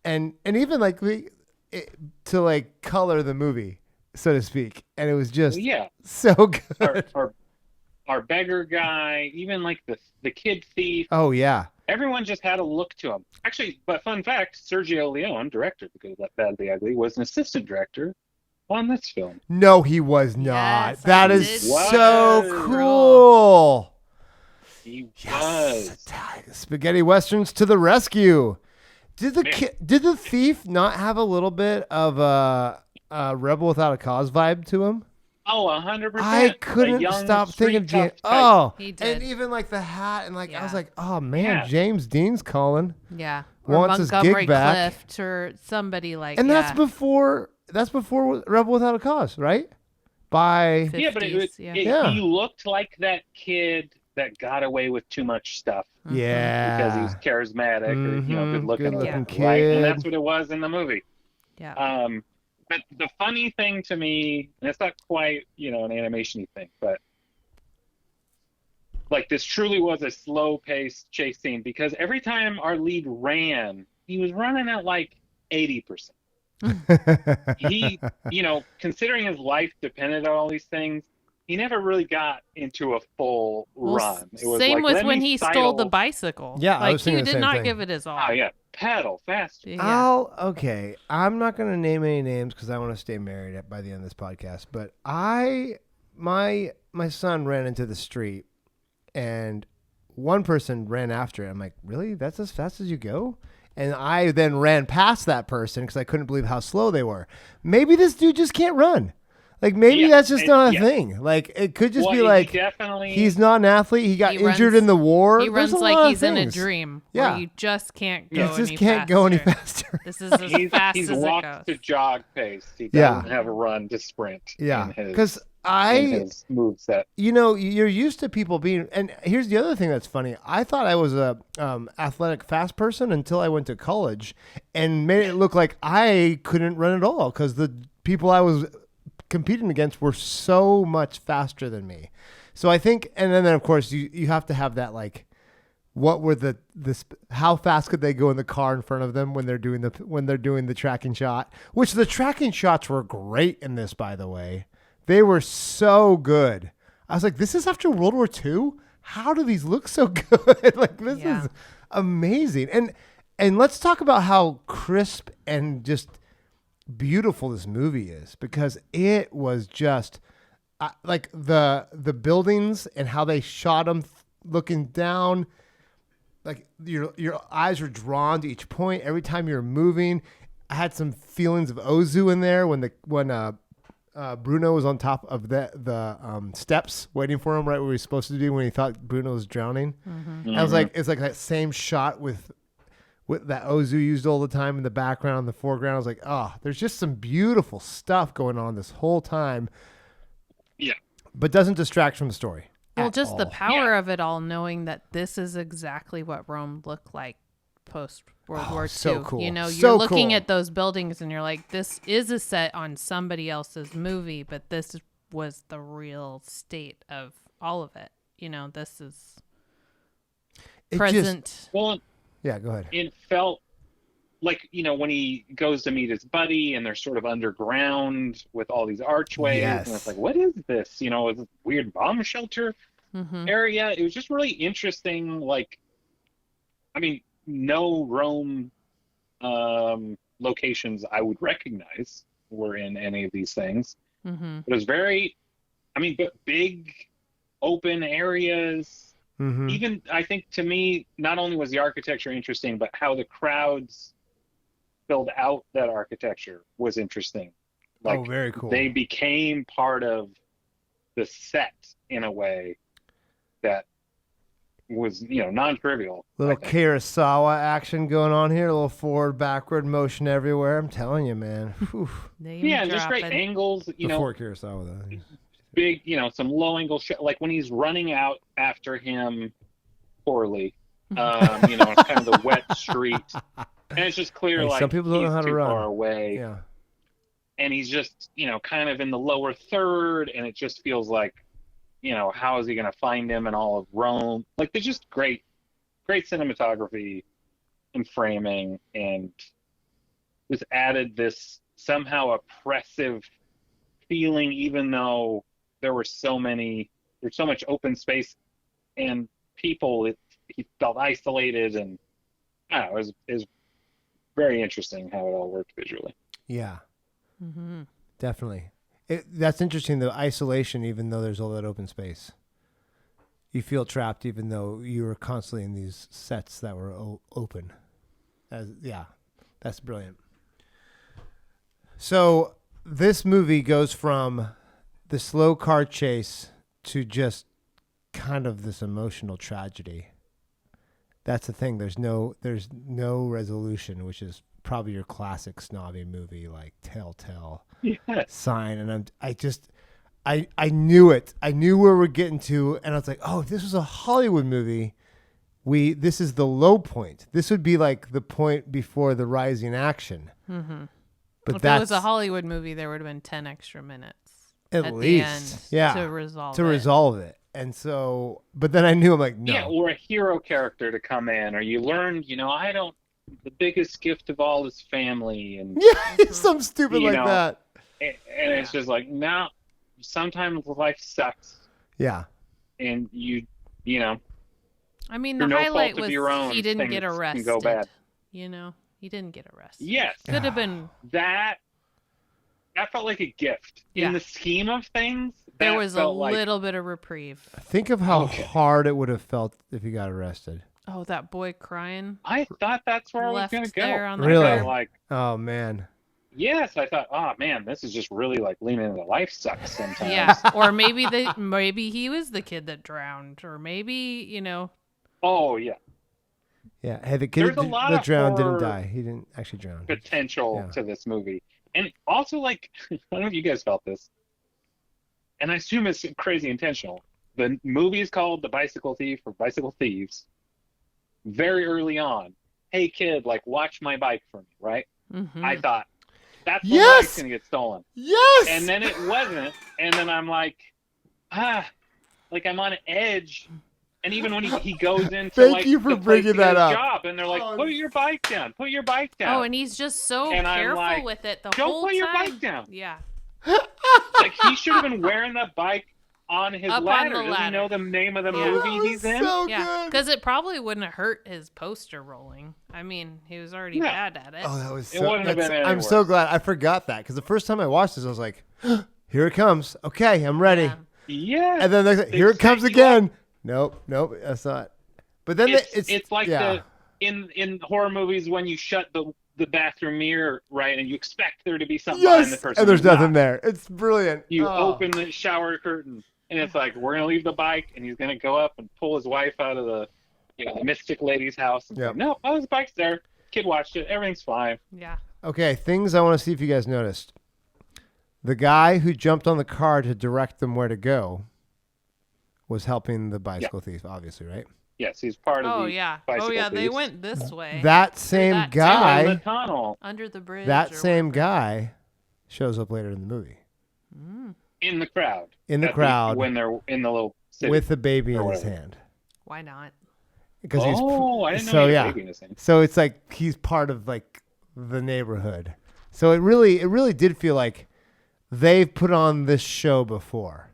and even like to like color the movie, so to speak. And it was just so good. Our beggar guy, even like the kid thief. Oh yeah. Everyone just had a look to him. Actually, but fun fact, Sergio Leone, director of The Good, the Bad, the Ugly, was an assistant director on this film. No, he was not. Yes, that is so cool. He was. Spaghetti westerns to the rescue. Did the thief not have a little bit of a Rebel Without a Cause vibe to him? Oh, 100%. I couldn't stop thinking of James. Oh, he did. And even like the hat and like I was like, oh man, James Dean's calling. Yeah, or wants Montgomery his gig back. Clift or somebody like. And that's before Rebel Without a Cause, right? By 50s, yeah, but he looked like that kid that got away with too much stuff. Yeah, because he was charismatic or good looking kid. Right? And that's what it was in the movie. Yeah. But the funny thing to me, and it's not quite, an animation-y thing, but like this truly was a slow-paced chase scene because every time our lead ran, he was running at like 80%. He, considering his life depended on all these things, he never really got into a full run. It was same like, with when he stole the bicycle. Yeah, I was he thinking the did same not thing. give it his all. Oh yeah, pedal faster. Yeah. Okay, I'm not going to name any names because I want to stay married by the end of this podcast. But my son ran into the street, and one person ran after it. I'm like, really? That's as fast as you go? And I then ran past that person because I couldn't believe how slow they were. Maybe this dude just can't run. Like, maybe that's just not a thing. Like, it could just be like, he's not an athlete. He got injured in the war. He runs like he's in a dream. Yeah. Where you just can't go any faster. You just can't go any faster. This is as fast as it walked goes. to jog pace. He doesn't have a run to sprint. Yeah. Because his moveset. You're used to people being, and here's the other thing that's funny. I thought I was a athletic fast person until I went to college and made it look like I couldn't run at all because the people I was competing against were so much faster than me. So I think, and then of course you have to have that like, what were how fast could they go in the car in front of them when they're doing the tracking shot? Which the tracking shots were great in this, by the way. They were so good. I was like, this is after World War II? how do these look so good? Like this Yeah. is amazing. And let's talk about how crisp and just beautiful this movie is, because it was just like the buildings and how they shot them looking down. Like your eyes were drawn to each point every time you were moving. I had some feelings of Ozu in there when Bruno was on top of the steps waiting for him right where he was supposed to be when he thought Bruno was drowning. Mm-hmm. I was like, it's like that same shot with that Ozu used all the time in the background, in the foreground. I was like, oh, there's just some beautiful stuff going on this whole time. Yeah. But doesn't distract from the story. Well, just the power Yeah. of it all, knowing that this is exactly what Rome looked like post World War II. so cool. You know, So you're looking cool. at those buildings and you're like, this is a set on somebody else's movie, but this was the real state of all of it. You know, this is present. Well, Yeah, go ahead. it felt like, you know, when he goes to meet his buddy and they're sort of underground with all these archways. Yes. And it's like, what is this? You know, is this weird bomb shelter Mm-hmm. area? It was just really interesting. Like, I mean, no Rome locations I would recognize were in any of these things. Mm-hmm. It was very, I mean, but big open areas. Mm-hmm. Even, I think, to me, not only was the architecture interesting, but how the crowds filled out that architecture was interesting. Like, Oh, very cool. they became part of the set in a way that was, you know, non-trivial. Little I think. Kurosawa action going on here. A little forward, backward motion everywhere. I'm telling you, man. Whew. Yeah, and just great angles, you know, Before Kurosawa, though. big, you know, some low angle shot, like when he's running out after him poorly, you know, it's kind of the wet street, and it's just clear, Hey, like, some people don't know he's how to too run. far away, Yeah. and he's just, you know, kind of in the lower third, and it just feels like, you know, how is he going to find him in all of Rome? Like, there's just great cinematography and framing, and just added this somehow oppressive feeling, even though there's so much open space and people, he felt isolated, and I don't know, it was very interesting how it all worked visually. Yeah. Mm-hmm. Definitely. That's interesting, the isolation, even though there's all that open space. You feel trapped even though you were constantly in these sets that were open. Yeah, that's brilliant. So this movie goes from the slow car chase to just kind of this emotional tragedy. That's the thing. There's no resolution, which is probably your classic snobby movie, like Telltale Sign. And I knew it. I knew where we're getting to, and I was like, oh, if this was a Hollywood movie, this is the low point. This would be like the point before the rising action. Mm-hmm. But if it was a Hollywood movie, there would have been 10 extra minutes at the least, end yeah, to resolve it. And so, but then I knew, I'm like, no. Yeah, or a hero character to come in, or you learned, you know, the biggest gift of all is family, and Yeah, some stupid you like know, that. and it's just like, no, sometimes life sucks, Yeah. and you know, I mean, through the no highlight fault of was your own, he didn't get things can arrested. go bad. You know, he didn't get arrested. Yes, Could have been. that felt like a gift in the scheme of things. There was a like, little bit of reprieve. Think of how hard it would have felt if he got arrested. Oh, that boy crying. I thought that's where I was Left going to go. there on the Really? ground. Like, Oh man. yes, I thought, oh man, this is just really like leaning into life sucks sometimes. Yeah, or maybe he was the kid that drowned, or maybe, you know. Oh yeah. Yeah. Hey, the kid There's a lot that of drowned didn't horror die. He didn't actually drown. Potential Yeah. to this movie, and also like, I don't know if you guys felt this, and I assume it's crazy intentional. The movie is called The Bicycle Thief or Bicycle Thieves. Very early on, hey kid, like watch my bike for me, right? Mm-hmm. I thought that's when Yes! the bike's gonna get stolen. Yes. And then it wasn't, and then I'm like, like I'm on edge. And even when he goes into Thank like you for the place bringing to get that his up. job, and they're like, Oh, put your bike down, put your bike down. Oh, and he's just so And I'm careful like, with it the don't whole put your time. bike down. Yeah. Like he should have been wearing that bike on his Up on ladder. the Does he ladder. know the name of the Yeah. movie That was he's in? so Yeah, good. because it probably wouldn't have hurt his poster rolling. I mean, he was already No. bad at it. Oh, that was It so. wouldn't have been any I'm so worse. glad I forgot that because the first time I watched this, I was like, "Here it comes." Okay, I'm ready. Yeah. Yeah. And then here it comes again. Nope, that's not. But then It's like in horror movies when you shut the bathroom mirror, right, and you expect there to be something behind the yes, person. and there's There's nothing not. there. It's brilliant. You Oh. open the shower curtain, and it's like, we're going to leave the bike, and he's going to go up and pull his wife out of the mystic lady's house. And Yep. say, no, his bike's there. Kid watched it. Everything's fine. Yeah. Okay, things I want to see if you guys noticed. The guy who jumped on the car to direct them where to go was helping the bicycle thief, obviously, right? Yes, he's part of Oh the yeah. bicycle Oh yeah. They thieves. went this way. That same that guy, In the tunnel. under the bridge. that or same whatever. guy shows up later in the movie In the crowd. In the crowd. When they're in the little city. with the baby in Or his whatever. hand. Why not? Because I didn't know so he had a yeah. baby in his hand. So it's like he's part of like the neighborhood. So it really did feel like they've put on this show before,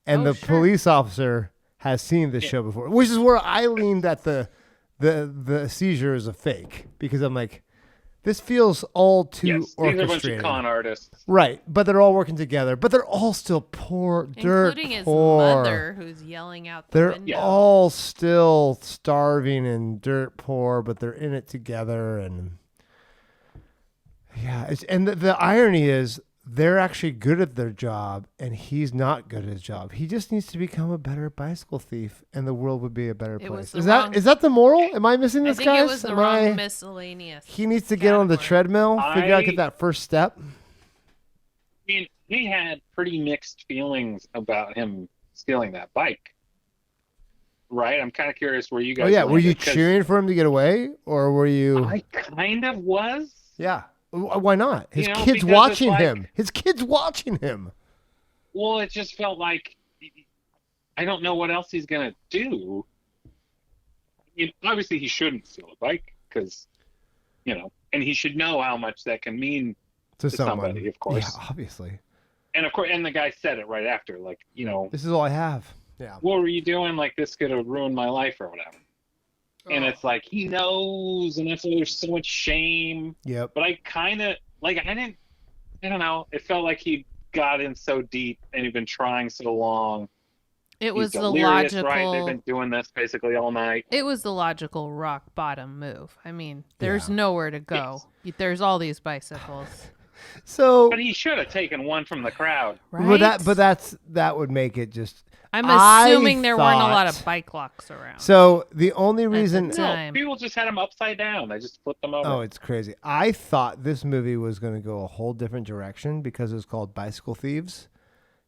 and Oh, the sure. police officer has seen this show before, which is where I leaned that the seizure is a fake because I'm like, this feels all too Yes, these are a bunch of orchestrated, con artists. right? But they're all working together, but they're all still poor, dirt Including his poor. mother, who's yelling out the They're window. all still starving and dirt poor, but they're in it together. And yeah, and the irony is they're actually good at their job and he's not good at his job. He just needs to become a better bicycle thief and the world would be a better It was place. the Is wrong- that the moral? Am I missing I this, think guys? it was the Am wrong I- miscellaneous. He needs to get on the category. treadmill, figure out, I- get that first step. I mean, we had pretty mixed feelings about him stealing that bike. Right? I'm kind of curious where you guys Oh yeah, were you landed, 'cause cheering for him to get away or were you? I kind of was. Yeah. Why not? His You know, kid's because it's watching like- him. His kid's watching him. Well, it just felt like I don't know what else he's going to do. Obviously, he shouldn't steal a bike because, and he should know how much that can mean To somebody, of course. Yeah, obviously. And of course, and the guy said it right after, like, This is all I have. Yeah. what were you doing? Like, this could have ruined my life or whatever. And it's like, he knows, and that's why there's so much shame. Yep. But I kind of, like, I don't know. It felt like he got in so deep and he'd been trying so long. It was He's the delirious, logical. right? They've been doing this basically all night. It was the logical rock bottom move. I mean, there's Yeah. nowhere to go. There's all these bicycles, So, But he should have taken one from the crowd. right? that would make it just. I'm I assuming there weren't a lot of thought- bike locks around. So the only reason. the No, time. people just had him upside down. They just flipped him over. Oh, it's crazy. I thought this movie was going to go a whole different direction because it was called Bicycle Thieves.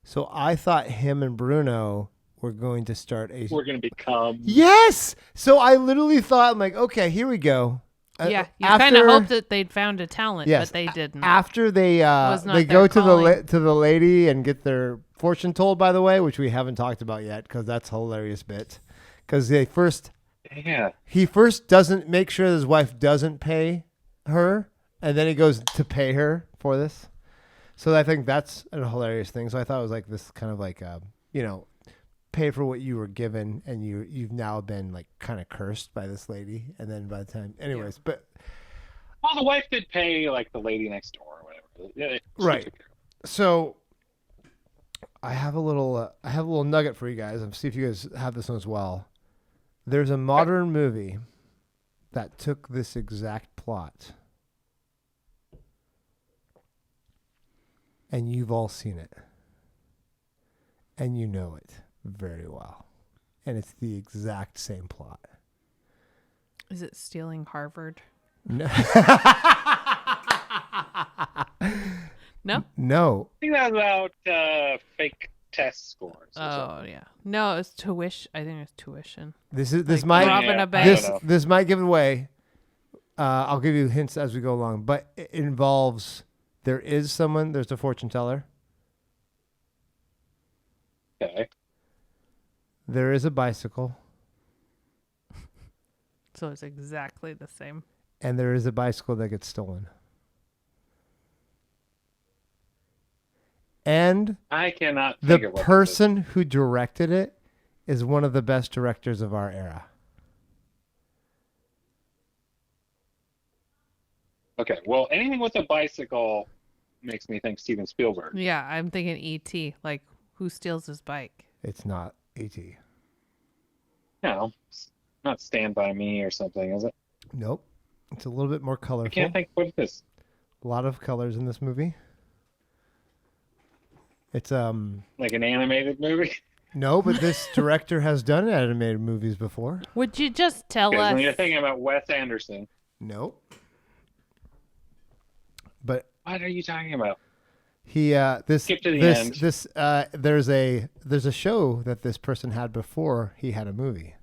So I thought him and Bruno were going to start a. We're going to become... Yes. So I literally thought, I'm like, okay, here we go. Yeah, you kind of hoped that they'd found a talent, Yes. but they didn't. After they Was not they their go to calling. to the lady and get their fortune told, by the way, which we haven't talked about yet because that's a hilarious bit. Because he first doesn't make sure his wife doesn't pay her, and then he goes to pay her for this. So I think that's a hilarious thing. So I thought it was like this kind of like pay for what you were given, and you've now been like kind of cursed by this lady, and then by the time, anyways, but. Well, the wife did pay, like, the lady next door or whatever. Yeah, she Right. took care of So I have a little nugget for you guys. And see if you guys have this one as well. There's a modern movie that took this exact plot, and you've all seen it, and you know it very well, and it's the exact same plot. Is it stealing Harvard? No. No? No. I think that was about fake test scores. or something. Oh, yeah. No, it's tuition. I think it's tuition. This Like might robbing Yeah, a I bank. don't know. this might give it away. I'll give you hints as we go along, but it involves there's a fortune teller. Okay. There is a bicycle, So it's exactly the same. and there is a bicycle that gets stolen. And I cannot the think of what person who directed it is one of the best directors of our era. Okay, well, anything with a bicycle makes me think Steven Spielberg. Yeah, I'm thinking E.T. Like, who steals his bike? It's not E.T. No, it's not Stand By Me or something, is it? Nope. It's a little bit more colorful. I can't think what it is. A lot of colors in this movie. It's Like an animated movie? no, but this director has done animated movies before. Would you just tell Because us? when you're thinking about Wes Anderson, Nope. But what are you talking about? he this Skip to the this end. this there's a show that this person had before he had a movie,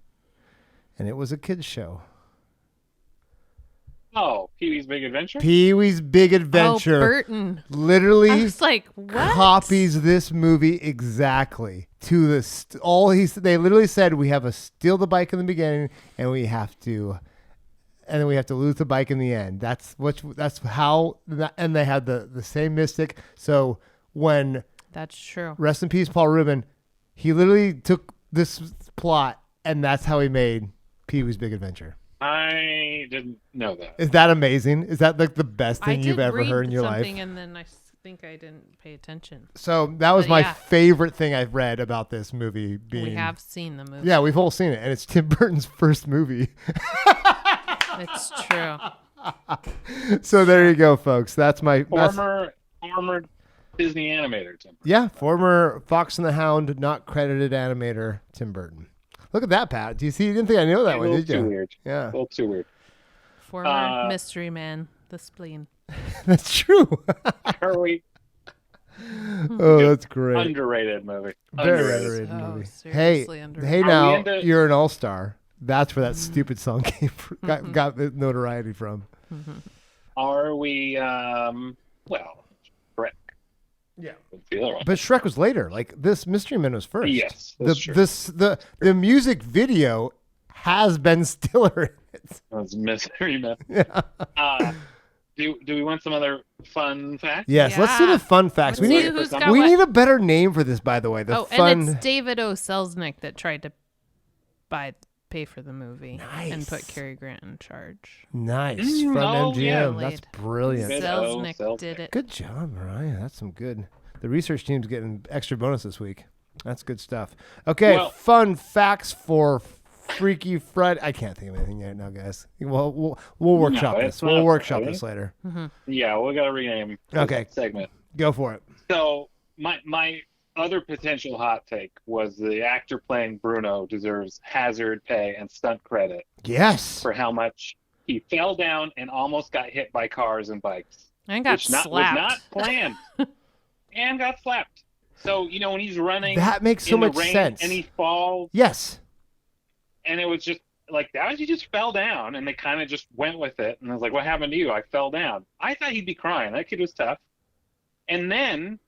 and it was a kids show. Oh, Pee-wee's Big Adventure? Pee-wee's Big Adventure. Oh, Burton. Literally I was like, what? copies this movie exactly to the they literally said we have a steal the bike in the beginning and we have to lose the bike in the end. And they had the same mystic. So when That's true. rest in peace Paul Rubin, he literally took this plot and that's how he made Pee-wee's Big Adventure. I didn't know that. Is that amazing? Is that like the best thing you've ever heard in your life? And then I think I didn't pay attention. So that was But my yeah. favorite thing I've read about this movie. We have seen the movie. Yeah, we've all seen it, and it's Tim Burton's first movie. It's true. So there you go, folks. That's my Former Disney animator, Tim. yeah, former Fox and the Hound, not credited animator Tim Burton. Look at that, Pat. Do you see? You didn't think I knew that one, did you? A little too weird. Yeah, A little too weird. Former mystery man, the spleen. that's true. Are we Oh, that's great. underrated movie? Very Underrated. underrated Oh, movie. seriously Hey, underrated. hey, Are now we into- you're an all-star. That's where that stupid song came from, got the notoriety from. Are we? Well, Shrek. Yeah. Would be the other one. But Shrek was later. Like this Mystery Man was first. Yes, that's true. The music video has Ben Stiller in it. That's Mystery Man. Yeah. Do we want some other fun facts? Yes, let's do Yeah. the fun facts. Let's We see need who's got we what. need a better name for this, by the way. The fun. And it's David O. Selznick that tried to pay for the movie and put Cary Grant in charge. Nice Mm, from oh, MGM. yeah. That's brilliant. Good. Selznick Selznick. did it. Good job, Mariah. That's some good. The research team's getting extra bonus this week. That's good stuff. Okay, Well- fun facts for Freaky Friday. I can't think of anything right now, guys. We'll workshop No, this. it's We'll not workshop funny. this later. Yeah, we got to rename this Okay. segment. Go for it. So my other potential hot take was the actor playing Bruno deserves hazard pay and stunt credit Yes. for how much he fell down and almost got hit by cars and bikes. And got Was slapped. not planned. And got slapped. So, when he's running That makes so in the much rain sense. and he falls, Yes. and it was just like, that was, he just fell down, and they kind of just went with it. And I was like, what happened to you? I fell down. I thought he'd be crying. That kid was tough. And then,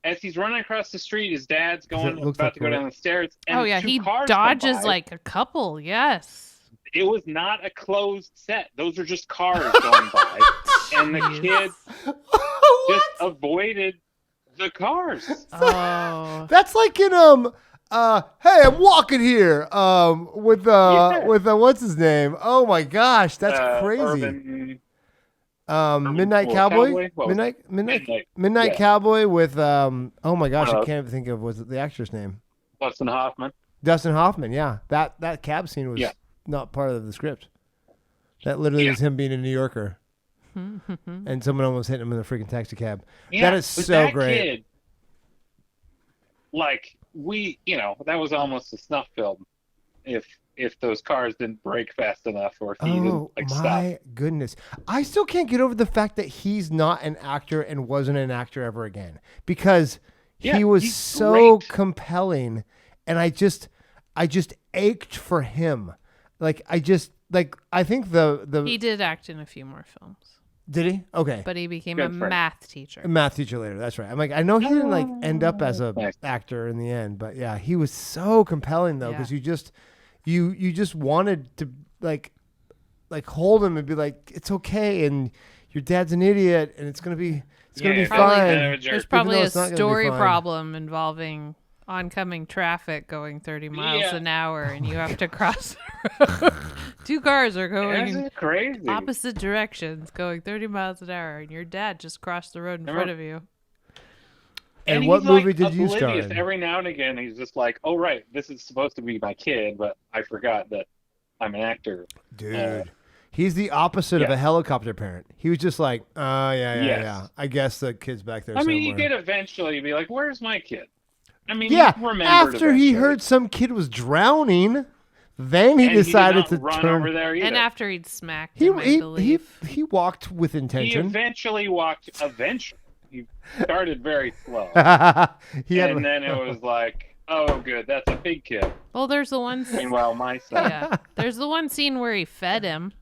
as he's running across the street, his dad's looks about like to go we're- down the stairs, and Oh yeah, two he cars come dodges by. like a couple. Yes. It was not a closed set. Those are just cars going by. And the kid just avoided the cars. Oh. That's like in hey, I'm walking here with what's his name? Oh my gosh, that's crazy. Urban, Midnight well, Cowboy? Well, Midnight yeah. Cowboy with oh my gosh, I Uh, can't even think of was it the actor's name. Dustin Hoffman. Dustin Hoffman, yeah. That cab scene was Yeah. not part of the script. That literally Yeah. was him being a New Yorker. And someone almost hit him in the freaking taxi cab. Yeah, that is but so that great. Kid, like that was almost a snuff film. If those cars didn't brake fast enough, or if he Oh didn't my stop. goodness. I still can't get over the fact that he's not an actor and wasn't an actor ever again. Because Yeah, he was he's so great. compelling and I just ached for him. I think the He did act in a few more films, did he? Okay. but he became Good a for him. math teacher. A math teacher later. That's right. I'm like, I know he didn't end up as a Nice. actor in the end, but yeah, he was so compelling though, because you just wanted to like hold him and be like, it's okay, and your dad's an idiot, and it's gonna be Probably fine. There's probably though a it's not gonna be story fine. problem involving oncoming traffic going 30 miles an hour, and you have to cross the road. Two cars are going This in is crazy. opposite directions, going 30 miles an hour, and your dad just crossed the road in front of you. And he's what movie did you star oblivious. in? Every now and again, he's just like, "Oh right, this is supposed to be my kid, but I forgot that I'm an actor." Dude. He's the opposite of a helicopter parent. He was just like, yeah. I guess the kid's back there I somewhere. mean, you did eventually be like, "Where's my kid?" I mean, yeah, he remembered after he eventually. heard some kid was drowning, then he And decided he did to not run turn. over there either. And after he'd smacked him, I believe. He walked with He intention. eventually walked. He started very slow, He had- and then it was like, "Oh, good, that's a big kid." Well, there's the one. Meanwhile, my son. Yeah, there's the one scene where he fed him.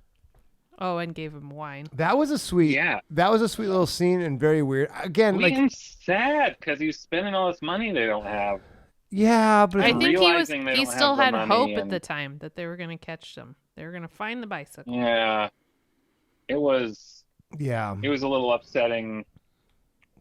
Oh, and gave him wine. That was a sweet. Yeah. That was a sweet little scene and very weird. Again, like, I'm sad because he's spending all this money they don't have. yeah, but I think he realizing they don't still have had the hope money at and- the time that they were going to catch them. They were going to find the bicycle. Yeah, it was yeah. a little upsetting.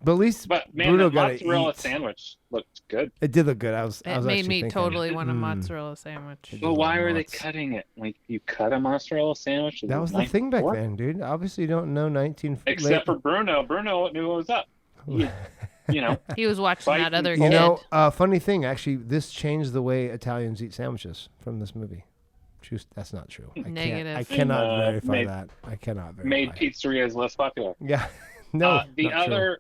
But at least But man, Bruno the got mozzarella eat. sandwich looked good. It did look good. I was It made made actually me thinking, totally want a mozzarella sandwich. But why were they cutting it? Like you cut a mozzarella sandwich? That was the thing back then, dude. Obviously, you don't know 19. Except for Bruno. Bruno knew what was up. You know. He was watching that other You kid. know, funny thing, actually, this changed the way Italians eat sandwiches from this movie. That's not true. Negative. I cannot verify made- that. I cannot verify. Made pizzerias less popular. Yeah. No. The not true.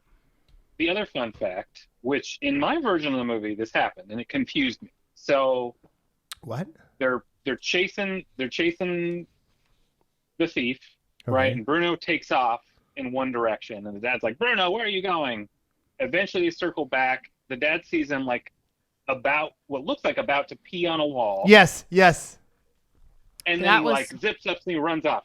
the other fun fact, which in my version of the movie this happened and it confused me. So What? they're chasing the thief, right? And Bruno takes off in one direction, and the dad's like, "Bruno, where are you going?" Eventually, they circle back. The dad sees him like about to pee on a wall. Yes. Yes. And That then he was- like zips up and he runs off.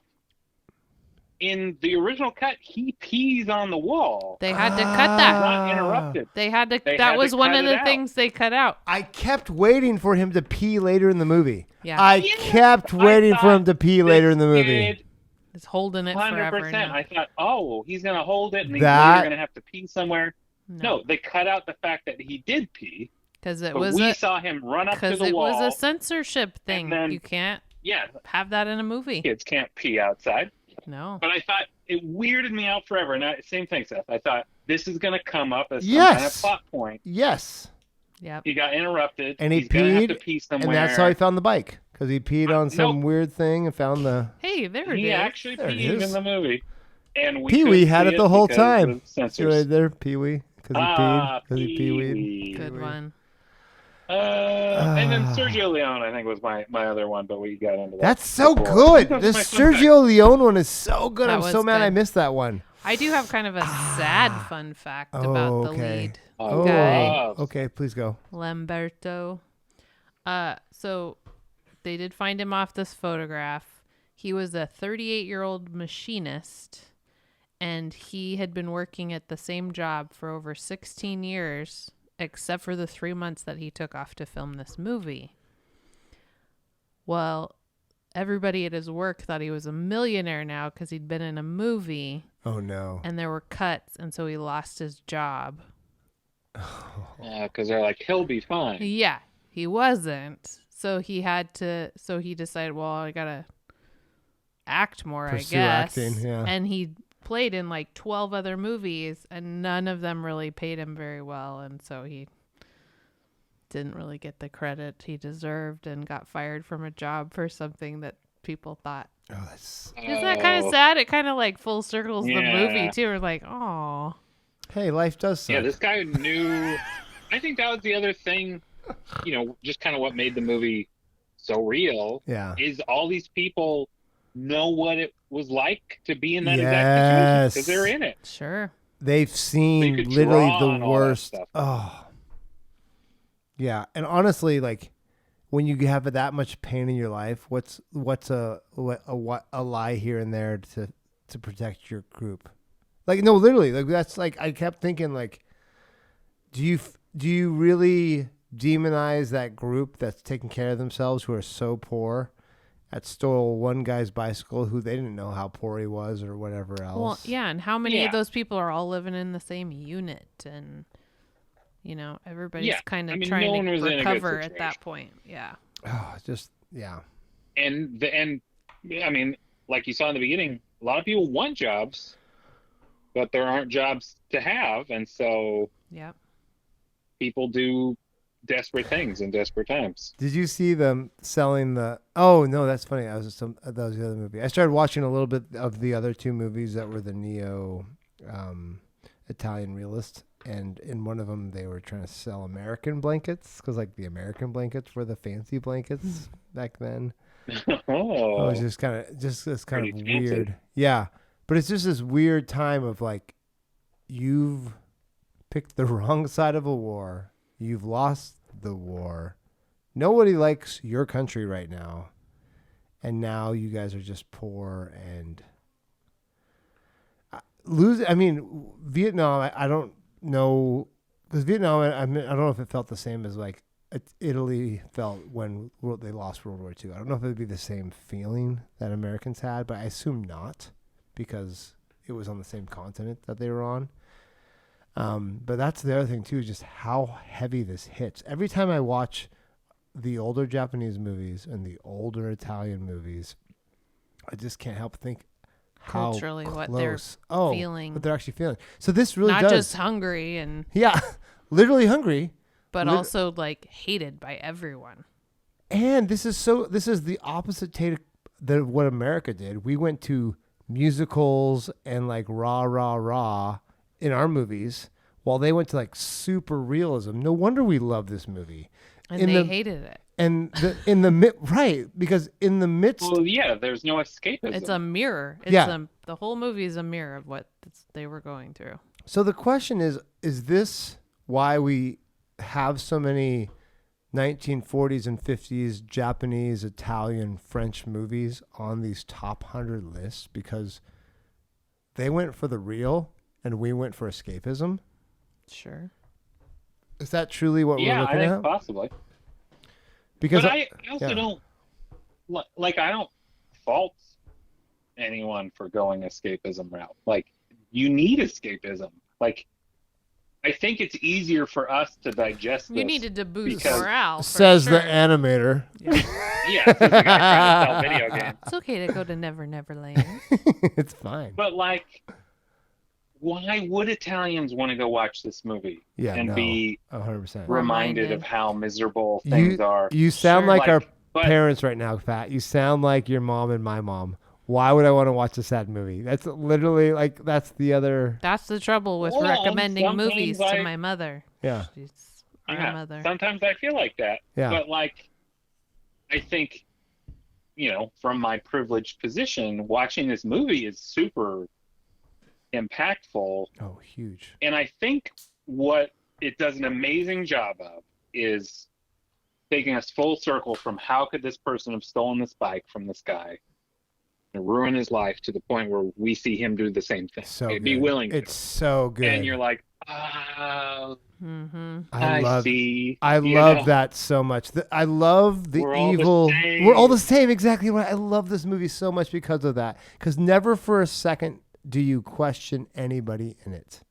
In the original cut, he pees on the wall. They had to cut that. Not interrupted. They had to. They that had was to one cut of it the out. things they cut out. I kept waiting for him to pee later in the movie. Yeah. I kept waiting for him to pee later in the movie. It's holding it forever 100%. now. I thought, oh, he's gonna hold it, and he's That- later gonna have to pee somewhere. No, they cut out the fact that he did pee. Because it But was we saw him run up to because the it wall. was a censorship thing. then- You can't Yeah, have that in a movie. kids can't pee outside. No. But I thought it weirded me out forever. And same thing, Seth. I thought this is going to come up as some kind of Yes. plot point. Yes. Yep. He got interrupted. And he He's gonna have peed, to pee somewhere. and that's how he found the bike. Because he peed on some nope. weird thing and found the... Hey, there it He is. actually There it peed is. in the movie. And we Pee-wee couldn't had see it the whole because time. of See censors. right there? Pee-wee. Because he peed. Because he pee-weed. Pee-wee. Good one. And then Sergio Leone, I think, was my other one, but we got into that. That's so before. good. That This was my fun fact. Sergio Leone one is so good. That I'm so was mad I good. missed that one. I do have kind of a sad fun fact about the okay. lead Oh, guy, wow. Okay, please go. Lamberto. So they did find him off this photograph. He was a 38-year-old machinist, and he had been working at the same job for over 16 years, except for the 3 months that he took off to film this movie. Well, everybody at his work thought he was a millionaire now because he'd been in a movie, Oh, no. and there were cuts, and so he lost his job. Yeah, because they're like, he'll be fine. Yeah, he wasn't. So he decided, well, I gotta act more, Pursue I guess. acting, yeah. And he played in like 12 other movies, and none of them really paid him very well, and so he didn't really get the credit he deserved and got fired from a job for something that people thought. Oh, that's... Isn't that kind of sad? It kind of like full circles the Yeah. movie too. We're like, oh, Hey, life does suck. Yeah, this guy knew. I think that was the other thing, just kind of what made the movie so real. Yeah. Is all these people know what it was like to be in that Yes. exact situation because they're in it. sure. They've seen could literally draw the on all that worst. stuff. Oh. Yeah, and honestly, like when you have that much pain in your life, what's a lie here and there to protect your group? Like no, literally, like that's like I kept thinking like, do you really demonize that group that's taking care of themselves who are so poor, that stole one guy's bicycle who they didn't know how poor he was or whatever else. Well, yeah, and how many of those people are all living in the same unit, and everybody's kind of trying to recover at that point. Yeah. Oh, just yeah. And I mean, like you saw in the beginning, a lot of people want jobs, but there aren't jobs to have, and so people do desperate things in desperate times. Did you see them selling the? Oh no, that's funny. That was the other movie. I started watching a little bit of the other two movies that were the neo Italian realist, and in one of them they were trying to sell American blankets because like the American blankets were the fancy blankets back then. Oh, it was just kind of this kind of fancy. weird. Yeah, but it's just this weird time of like you've picked the wrong side of a war. You've lost the war. Nobody likes your country right now. And now you guys are just poor and I mean, Vietnam, I don't know. Because Vietnam, I don't know if it felt the same as like Italy felt when they lost World War II. I don't know if it would be the same feeling that Americans had, but I assume not because it was on the same continent that they were on. But that's the other thing too, just how heavy this hits. Every time I watch the older Japanese movies and the older Italian movies, I just can't help think how culturally close. what they're feeling. What they're actually feeling. So this really not does. just hungry and literally hungry, but also like hated by everyone. And this is the opposite take of what America did. We went to musicals and like rah rah rah in our movies, while they went to like super realism. No wonder we love this movie. And they hated it. And right, because in the midst, well, yeah, there's no escapism. It's a mirror. The whole movie is a mirror of what they were going through. So the question is this why we have so many 1940s and 50s Japanese, Italian, French movies on these top 100 lists? Because they went for the real and we went for escapism. Sure. Is that truly what we're looking at? Yeah, I think possibly. Because but I also don't like. I don't fault anyone for going escapism route. Like, you need escapism. Like, I think it's easier for us to digest this. You needed to boost morale. Says the animator. Yeah, says the guy trying to sell video games. It's okay to go to Never Never Land. It's fine. But like, why would Italians want to go watch this movie and be 100% reminded of how miserable things are? You sound like our parents right now, Pat. You sound like your mom and my mom. Why would I want to watch a sad movie? That's literally like, that's the other. That's the trouble with recommending movies to my mother. Yeah. She's our mother. Sometimes I feel like that. Yeah. But like, I think, from my privileged position, watching this movie is super impactful. Oh, huge. And I think what it does an amazing job of is taking us full circle from how could this person have stolen this bike from this guy and ruin his life to the point where we see him do the same thing. So be willing to. It's so good. And you're like, oh, I see. I love that so much. I love the evil. We're all the same. Exactly right. I love this movie so much because of that. Because never for a second do you question anybody in it.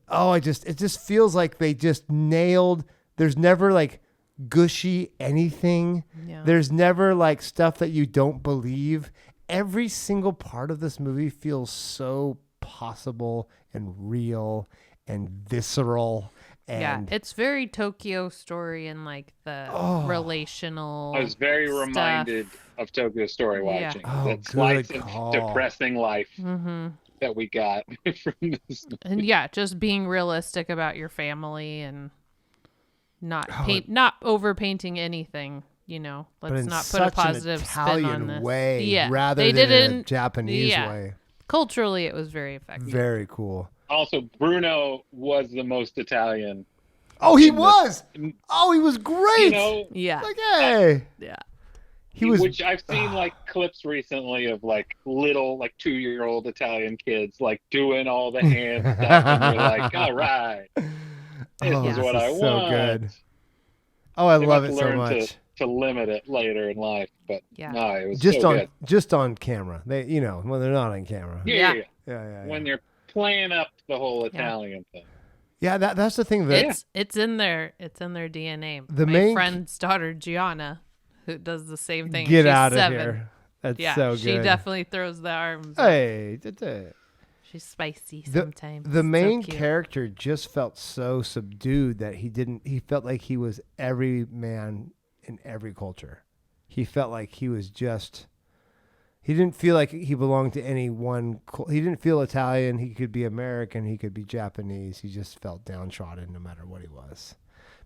Oh, it just feels like they just nailed. There's never like gushy anything. Yeah. There's never like stuff that you don't believe. Every single part of this movie feels so possible and real and visceral. And it's very Tokyo Story and like the relational. I was very reminded of Tokyo Story watching. That slice of depressing life that we got from this movie. And just being realistic about your family and not overpainting anything. Let's not put a positive spin on this. Way, rather than a Japanese way. Culturally, it was very effective. Very cool. Also, Bruno was the most Italian. Oh, he was. He was great. Yeah. Like, hey. Yeah. He was. Which I've seen like clips recently of like little 2-year-old Italian kids like doing all the hand stuff, and you're like, all right, this is what I want. So good. Oh, I love it so much. to limit it later in life. But Yeah. no, it was Just so on good. just on camera. They, you know, when they're not on camera. Yeah. Yeah. When they're playing up the whole Italian thing. Yeah, that's the thing that It's in their DNA. The My main- friend's daughter Gianna, who does the same thing. get She's out of 7. here. That's Yeah, so good. she definitely throws the arms. up. Hey, She's spicy sometimes. the So main cute. character just felt so subdued that he felt like he was every man in every culture. He felt like he was just, he didn't feel like he belonged to any one. He didn't feel Italian. He could be American. He could be Japanese. He just felt downtrodden no matter what he was.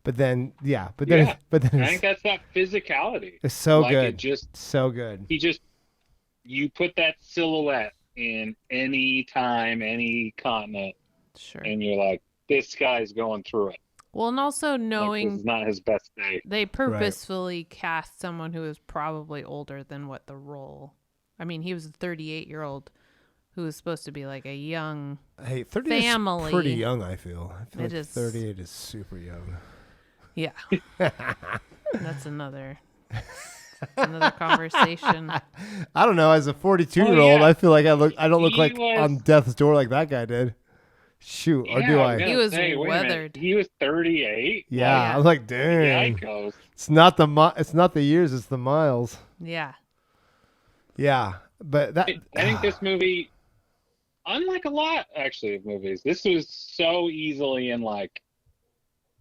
But then, but then I it's, think that's that physicality. it's so Like, good. it just So good. you put that silhouette in any time, any continent, Sure. and you're like, this guy's going through it. Well, and also Like, knowing this is not his best day. they purposefully cast someone who is probably older than what the role. I mean, he was a 38-year-old who was supposed to be like a young. Hey, 30 family. is pretty young, I feel. I feel It like is. 38 is super young. Yeah. That's another conversation. I don't know. As a 42-year-old, yeah. I feel like I don't look He like was- on death's door like that guy did. Shoot, or do I? He was wait a minute. weathered. He was 38. Yeah, I'm like, dang. Yikes. It's not the years, it's the miles. Yeah. Yeah, but that I think this movie, unlike a lot actually of movies, this was so easily in like,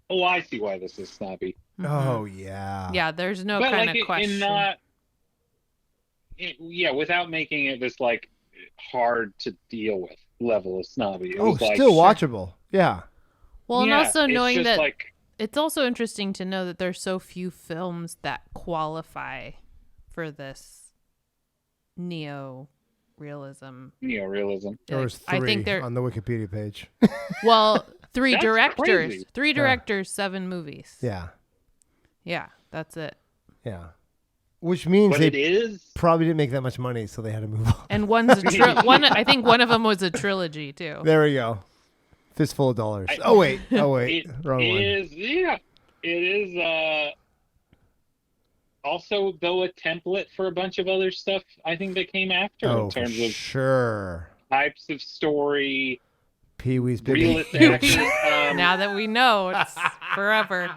oh, I see why this is snobby. Oh yeah. Yeah, there's no But kind like of question. Without making it this like hard to deal with level of snobby. It Oh, was like, still watchable. Yeah. Well, and yeah, also it's knowing just that like, it's also interesting to know that there's so few films that qualify for this neo-realism. neorealism. There was I 3 think there. on the Wikipedia page. Well, 3 That's directors. crazy. 3 directors, 7 movies. Yeah. Yeah, that's it. Yeah. Which means But they it is probably didn't make that much money, so they had to move on. And one's a one. I think one of them was a trilogy too. There we go. Fistful of dollars. I- Oh wait. it Wrong one. is, yeah. It is also though a template for a bunch of other stuff I think that came after Oh, in terms for of sure. types of story, Pee-wee's Big realistic Action. action. Now that we know, it's forever.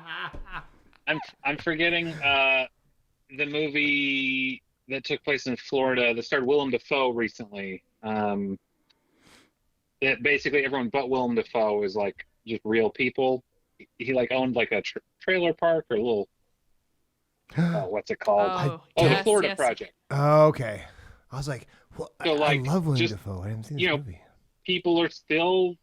I'm forgetting the movie that took place in Florida that starred Willem Dafoe recently. That basically everyone but Willem Dafoe is like just real people. He like owned like a trailer park or a little what's it called? Oh, The Florida Project. Oh, okay. I was like, well, So, I like, love William just, Dafoe. I haven't seen you this know, movie. People are still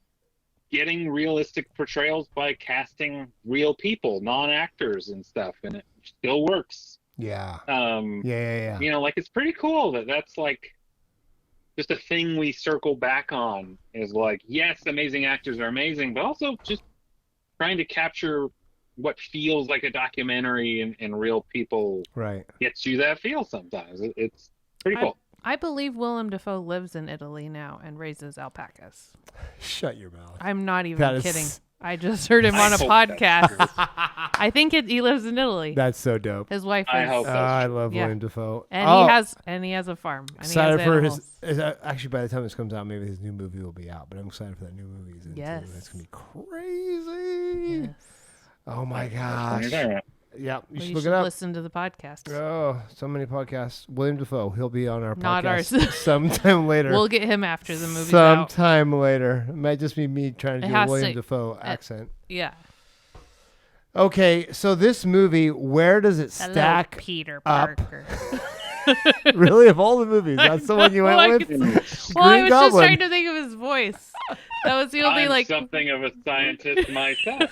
getting realistic portrayals by casting real people, non-actors and stuff, and it still works. Yeah. Yeah. You know, like it's pretty cool that's like just a thing we circle back on is like, yes, amazing actors are amazing, but also just trying to capture what feels like a documentary and real people Right. gets you that feel sometimes. It's pretty cool. I believe Willem Dafoe lives in Italy now and raises alpacas. Shut your mouth. I'm not even That is- kidding. I just heard him on a hope podcast. that's true. I think he lives in Italy. That's so dope. His wife I is, hope I love Yeah. William Dafoe. and Oh, he has a farm. And he excited has for animals. actually by the time this comes out, maybe his new movie will be out. But I'm excited for that new movie. He's in too. Yes. That's gonna be crazy. Yes. Oh my What gosh. you're talking about. Yeah, you Well, should you look should it up. listen to the podcast. Oh, so many podcasts. William Dafoe. He'll be on our Not podcast ours. sometime later. We'll get him after the movie's out. sometime later. It might just be me trying to It do a has William to- Dafoe accent. Yeah. Okay, so this movie, where does it Hello, stack Peter up? Parker. Really, of all the movies, that's the one you know, went I with? could- Green Well, I was just Goblin. trying to think of his voice. That was the only I'm something of a scientist myself.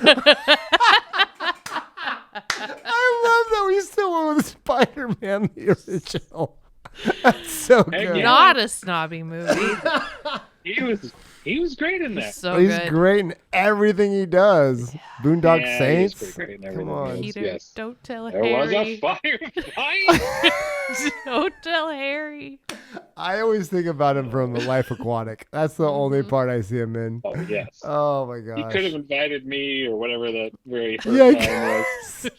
I love that we still went with Spider-Man, the original. That's so Heck good. yeah. not a snobby movie. He was great in that. So He's good. great in everything he does. Boondock Yeah, Saints. He was pretty great in Come everything. on. Peter, Yes. don't tell There was a Harry. firefight. Don't tell Harry. I always think about him from The Life Aquatic. That's the only part I see him in. Oh yes. Oh my He gosh. could have invited me or whatever that very first Yeah, he line was.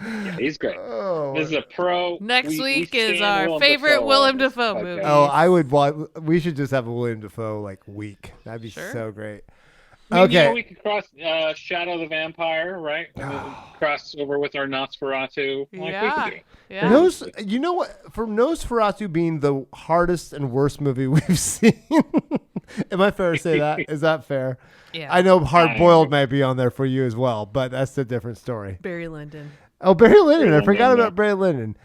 Yeah, he's great. Oh. This is a pro. Next we week is stand our Willem favorite Dafoe Willem on this Dafoe podcast. movie. Oh, I would want. We should just have a William Dafoe like week. That'd be Sure. so great. I mean, Okay. we could cross Shadow the Vampire, right? Cross over with our Nosferatu. Like, we Yeah. could do it. Yeah. You know what? For Nosferatu being the hardest and worst movie we've seen, am I fair to say that? Is that fair? Yeah. I know Hard Boiled might be on there for you as well, but that's a different story. Barry Lyndon. Oh, Barry Lyndon! I forgot Lyndon, about Barry Lyndon.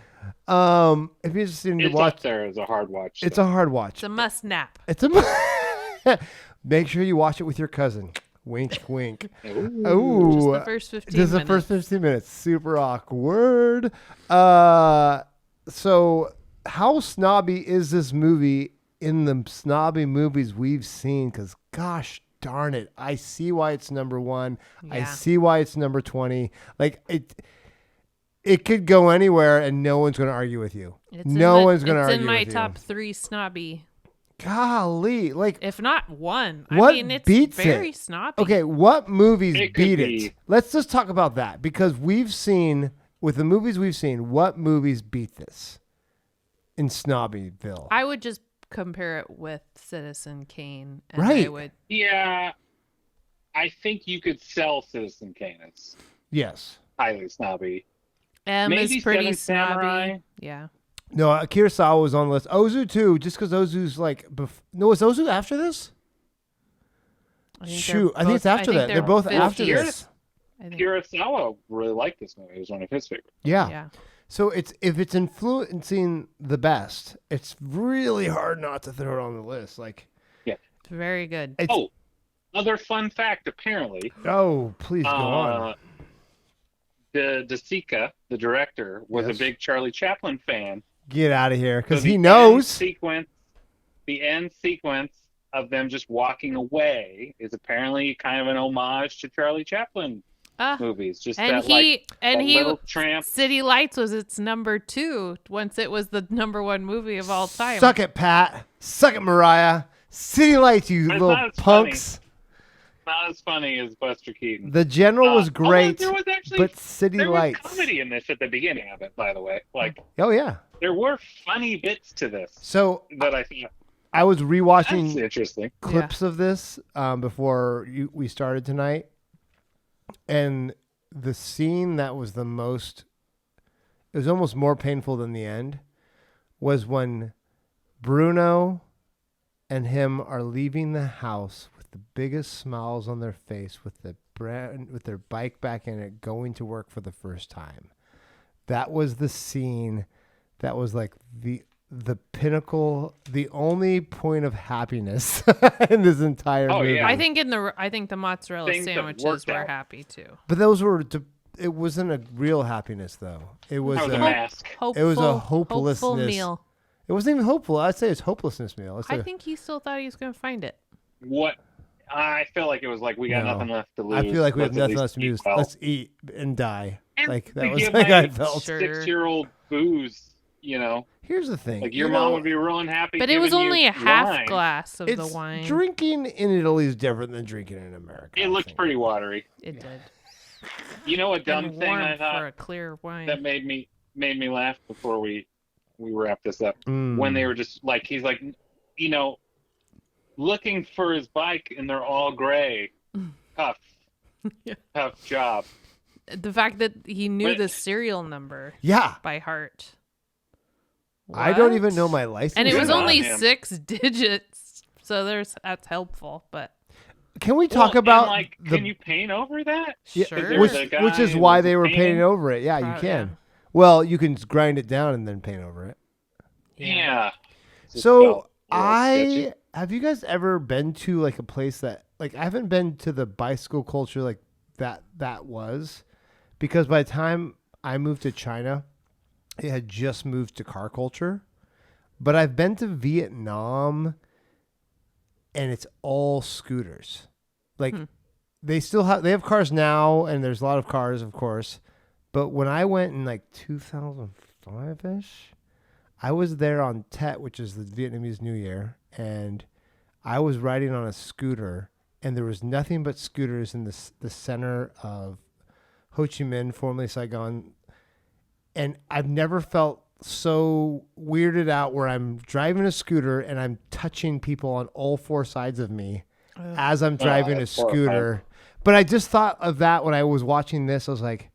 If you're interested to It's watch, up there as a hard watch. it's so. a hard watch. It's a must nap. It's a. Make sure you watch it with your cousin. Wink, wink. Ooh. Just the first 15 Just the minutes. first 15 minutes. Super awkward. So how snobby is this movie in the snobby movies we've seen? Because gosh darn it, I see why it's number one. I Yeah. see why it's number 20. Like it could go anywhere and no one's going to argue with you. It's No one's going to argue It's in my with top you. 3 snobby, Golly, like if not one. What I mean, it's beats very it? snobby. okay, what movies It could beat be- it? Let's just talk about that because we've seen with the movies we've seen, what movies beat this in Snobbyville? I would just compare it with Citizen Kane. And Right. I would, Yeah, I think you could sell Citizen Kane as Yes. highly snobby. M Maybe is pretty Seven snobby. Samurai. Yeah. No, Kurosawa was on the list. Ozu too, just because Ozu's like. No, is Ozu after this? I think Shoot, they're I think it's both- after that. They're both 50. after Years. this. I think- Kurosawa really liked this movie. It was one of his favorites. Yeah. Yeah. So if it's influencing the best, it's really hard not to throw it on the list. Like, It's very good. it's, Oh, other fun fact, apparently, please go on. the Dissect, the director, was Yes. a big Charlie Chaplin fan. Get out of here, because So he the knows. The end sequence of them just walking away is apparently kind of an homage to Charlie Chaplin Ah, movies. Just and that, he that and he little tramp. City Lights was its number 2 once it was the number 1 movie of all time. Suck it, Pat. Suck it, Mariah. City Lights, you It's little not as punks. Not as funny as Buster Keaton. The General was Although great, there was actually, but City there Lights. was comedy in this at the beginning of it, by the way. Like, Oh yeah. there were funny bits to this So that I thought, I was that's rewatching interesting. clips of this before we started tonight, and the scene that was the most, it was almost more painful than the end, was when Bruno and him are leaving the house with the biggest smiles on their face, with their bike back in it, going to work for the first time. That was the scene that was like the pinnacle, the only point of happiness in this entire Oh, movie. yeah. I think the mozzarella Things that sandwiches worked were out. happy too. But those were, it wasn't a real happiness though. It was, That was a a, mask. Hopeful, was a hopeful hopelessness. meal. it wasn't even hopeful. I'd say it's hopelessness meal. I think he still thought he was going to find it. What I feel like it was like we got No. nothing left to lose. I feel like we have Let's at nothing least else to eat lose. well. Let's eat and die. And Like to that was give like my I felt. Sure. 6-year-old booze, you know, Here's the thing. like your you mom know, would be real happy. But it was giving only you a half wine. glass of the it's wine. drinking in Italy is different than drinking in America. It I looked think. pretty watery. It did. You know, a dumb And thing warm I for a thought clear wine. that made me laugh before we wrap this up. Mm. When they were just like, he's like, you know, looking for his bike and they're all gray. Tough. Yeah. Tough job. The fact that he knew But- the serial number Yeah. by heart. I don't What? even know my license. And it was Good on only him. 6 digits, so that's helpful. But Can we talk Well, about and, like, the can you paint over that? Yeah, sure. there which, was a guy which is who why was they were painting? painting over it. Yeah, you Probably, can. yeah. Well, you can grind it down and then paint over it. Yeah. Just So felt a little I sketchy. have you guys ever been to like a place that like I haven't been to the bicycle culture like that was, because by the time I moved to China, it had just moved to car culture. But I've been to Vietnam, and it's all scooters. Like they have cars now, and there's a lot of cars, of course. But when I went in like 2005-ish, I was there on Tet, which is the Vietnamese New Year, and I was riding on a scooter, and there was nothing but scooters in the center of Ho Chi Minh, formerly Saigon, And I've never felt so weirded out where I'm driving a scooter and I'm touching people on all four sides of me as I'm driving a scooter. Horrifying. But I just thought of that when I was watching this. I was like,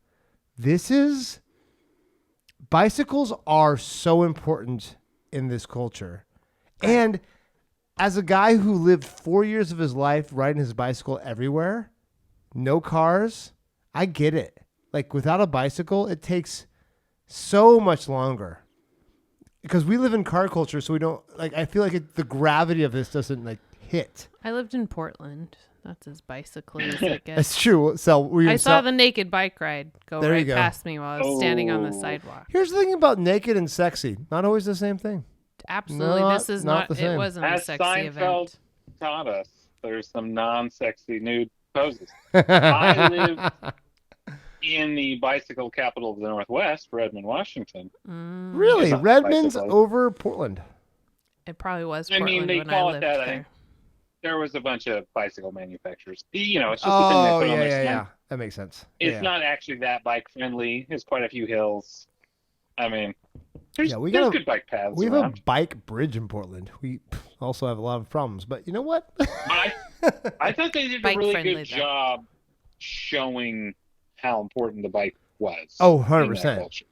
bicycles are so important in this culture. And as a guy who lived 4 years of his life riding his bicycle everywhere, no cars, I get it. Like without a bicycle, it takes so much longer because we live in car culture. So we don't like, I feel like the gravity of this doesn't like hit. I lived in Portland. That's as bicycly as it gets. That's true. So I saw the naked bike ride go There you right go. past me while I was standing on the sidewalk. Here's the thing about naked and sexy. Not always the same thing. Absolutely. This is not not the same. it wasn't a As sexy Seinfeld event. taught us, there's some non-sexy nude poses. I live in the bicycle capital of the Northwest, Redmond, Washington. Really? It's not Redmond's bicycle. over Portland. It probably was I Portland mean, they when call I it lived that. there. I think there was a bunch of bicycle manufacturers. You know, it's just the thing they Oh, put on yeah, their yeah, sign. yeah. That makes sense. It's Yeah. not actually that bike friendly. There's quite a few hills. I mean, there's, Yeah, we there's got a- good bike paths We have a around. bike bridge in Portland. We also have a lot of problems, but you know what? I thought they did a Bike really friendly, good though. job showing how important the bike was. Oh, in that 100%. culture.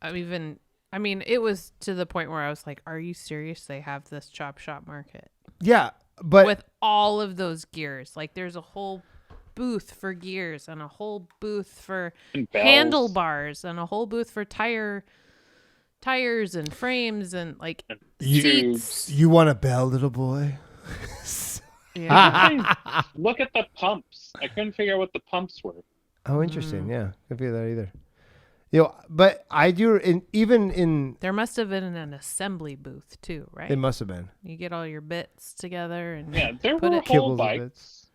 I mean, it was to the point where I was like, are you serious? They have this chop shop market Yeah, but with all of those gears. Like there's a whole booth for gears and a whole booth for And bells. handlebars and a whole booth for tires and frames and like seats. you want a bell, little boy? Yeah. Look at the pumps. I couldn't figure out what the pumps were. Oh, interesting. Yeah, could be that either. You know, but I do. Even in There must have been an assembly booth too, right? it must have been. You get all your bits together and Yeah, there put were it whole Kibbles and bits. bikes.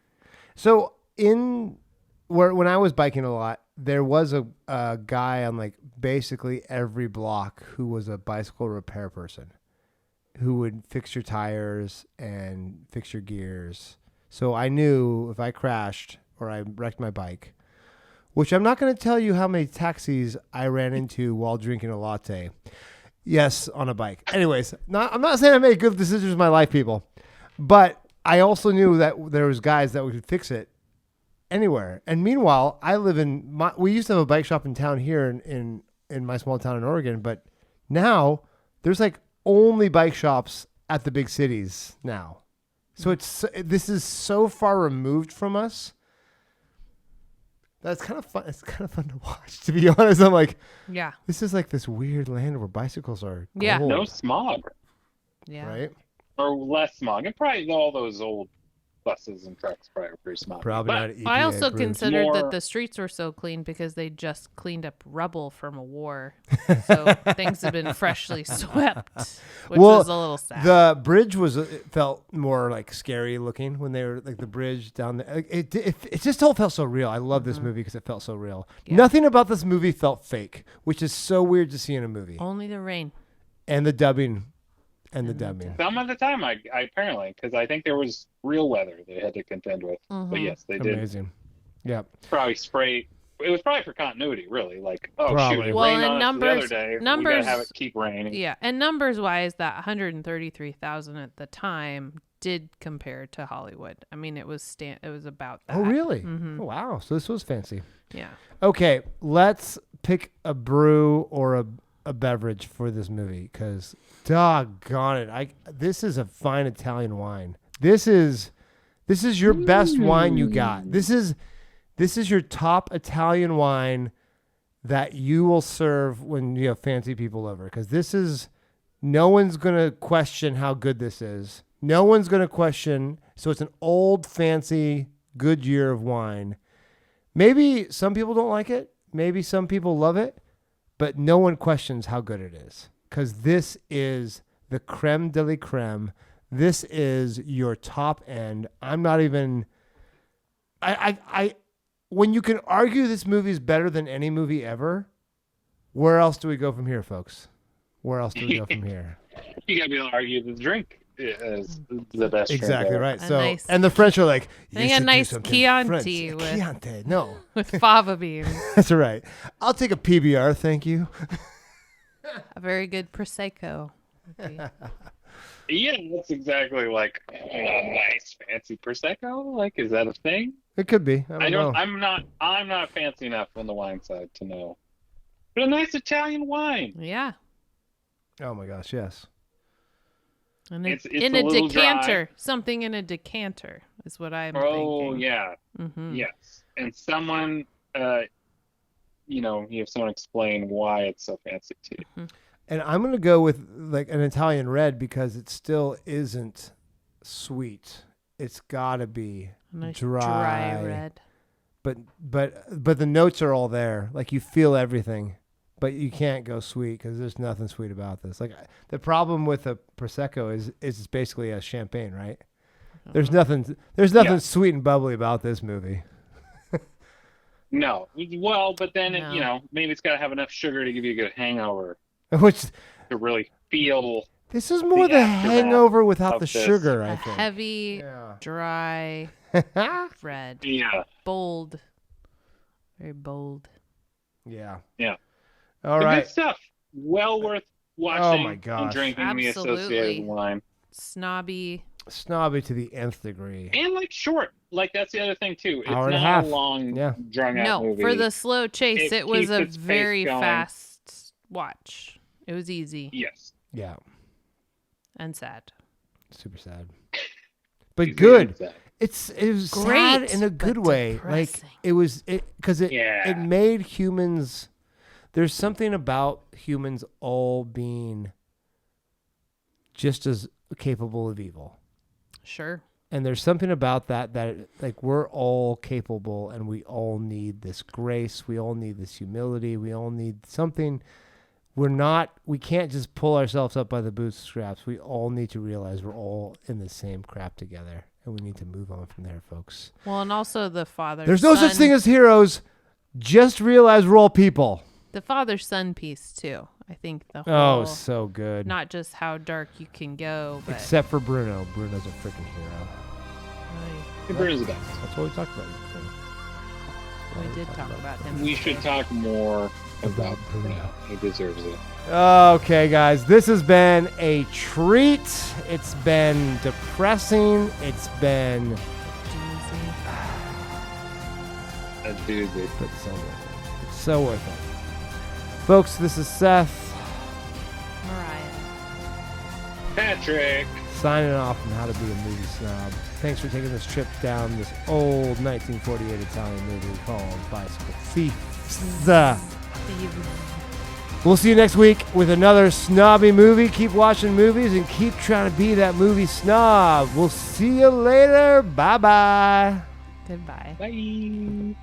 So when I was biking a lot, there was a guy on like basically every block who was a bicycle repair person who would fix your tires and fix your gears. So I knew if I crashed or I wrecked my bike, which I'm not going to tell you how many taxis I ran into while drinking a latte. Yes, on a bike. Anyways, I'm not saying I made good decisions in my life, people, but I also knew that there was guys that would fix it anywhere. And meanwhile, I live we used to have a bike shop in town here in my small town in Oregon, but now there's like only bike shops at the big cities now. So this is so far removed from us. That's kind of fun. It's kind of fun to watch, to be honest. I'm like, yeah. this is like this weird land where bicycles are Yeah. gold, No smog. Yeah. right? Or less smog. And probably all those old buses and trucks probably were pretty smog. Probably But not EPA I also approved. considered More- that the streets were so clean because they just cleaned up rubble from a war. So things have been freshly swept, which was a little sad. The bridge it felt more like scary looking when they were like the bridge down there. Like, it just all felt so real. I love this movie because it felt so real. Yeah. Nothing about this movie felt fake, which is so weird to see in a movie. Only the rain. And the dubbing. And the dubbing. some of the time, I apparently, because I think there was real weather they had to contend with. But yes, they did Amazing. Yeah. probably spray. It was probably for continuity, really. Like, oh, Probably. shoot, it Well, rained and on us the numbers- other day. We numbers- gotta have it keep raining. Yeah. And numbers wise, that 133,000 at the time did compare to Hollywood. I mean, it was about that. Oh, really? Mm-hmm. Oh, wow. So this was fancy. Yeah. Okay, let's pick a brew or a beverage for this movie because doggone it, this is a fine Italian wine. This is your best wine you got. This is your top Italian wine that you will serve when you have fancy people over because no one's gonna question how good this is. No one's gonna question. So it's an old fancy good year of wine. Maybe some people don't like it. Maybe some people love it. But no one questions how good it is because this is the creme de la creme. This is your top end. I'm not even. When you can argue this movie is better than any movie ever, where else do we go from here, folks? Where else do we go from here? You gotta be able to argue the drink. is the best. Exactly drink right. A so nice- and the French are like, I you think a should do nice something Chianti French. with- Chianti. No, with fava beans. that's right. I'll take a PBR, thank you. A very good prosecco. Yeah, that's exactly like a nice fancy prosecco. Like, is that a thing? It could be. I don't know. I'm not fancy enough on the wine side to know. But a nice Italian wine. Yeah. Oh my gosh, yes. And It's in a a little decanter. Something in a decanter is what I'm thinking. Oh yeah, Mm-hmm. yes. And someone, you have someone explain why it's so fancy to you. And I'm going to go with like an Italian red because it still isn't sweet. It's got to be Nice dry red. But the notes are all there. Like you feel everything, but you can't go sweet because there's nothing sweet about this. Like the problem with a prosecco is it's basically a champagne, right? There's nothing sweet and bubbly about this movie. No, well, but then No. maybe it's got to have enough sugar to give you a good hangover Which to really feel. this is more The the aftermath hangover without of the this. sugar, A I think. heavy, Yeah. dry red. Yeah, Bold. Very bold. Yeah. yeah. All The right. good stuff. Well worth watching Oh my and gosh. drinking the Absolutely. associated wine. Snobby. Snobby to the nth degree. And short. Like that's the other thing too. It's Hour and a not half. a long, Yeah. drung out No, movie. for the slow chase, it was keeps a its pace very going. fast watch. It was easy Yes. Yeah. and sad. Super sad. But Easy good. and sad. It was Great, sad in a good but way. depressing. Like it was because it Yeah. made humans. There's something about humans all being just as capable of evil, Sure. and there's something about that like we're all capable, and we all need this grace. We all need this humility. We all need something. We can't just pull ourselves up by the bootstraps. We all need to realize we're all in the same crap together, and we need to move on from there, folks. Well, and also the father. There's no such thing as heroes. Just realize we're all people. the father-son piece too. I think the whole, Oh, so good. not just how dark you can go, but Except for Bruno. Bruno's a freaking hero. It burns the best. That's what we talked about. we did talk about him. We should talk more about Bruno. Bruno. He deserves it. Okay, guys. This has been a treat. It's been depressing. It's been A doozy. but so worth it. It's so worth it. Folks, this is Seth Mariah. Patrick. signing off on how to be a movie snob. Thanks for taking this trip down this old 1948 Italian movie called Bicycle Thieves. We'll see you next week with another snobby movie. Keep watching movies and keep trying to be that movie snob. We'll see you later. Bye-bye. Goodbye. Bye.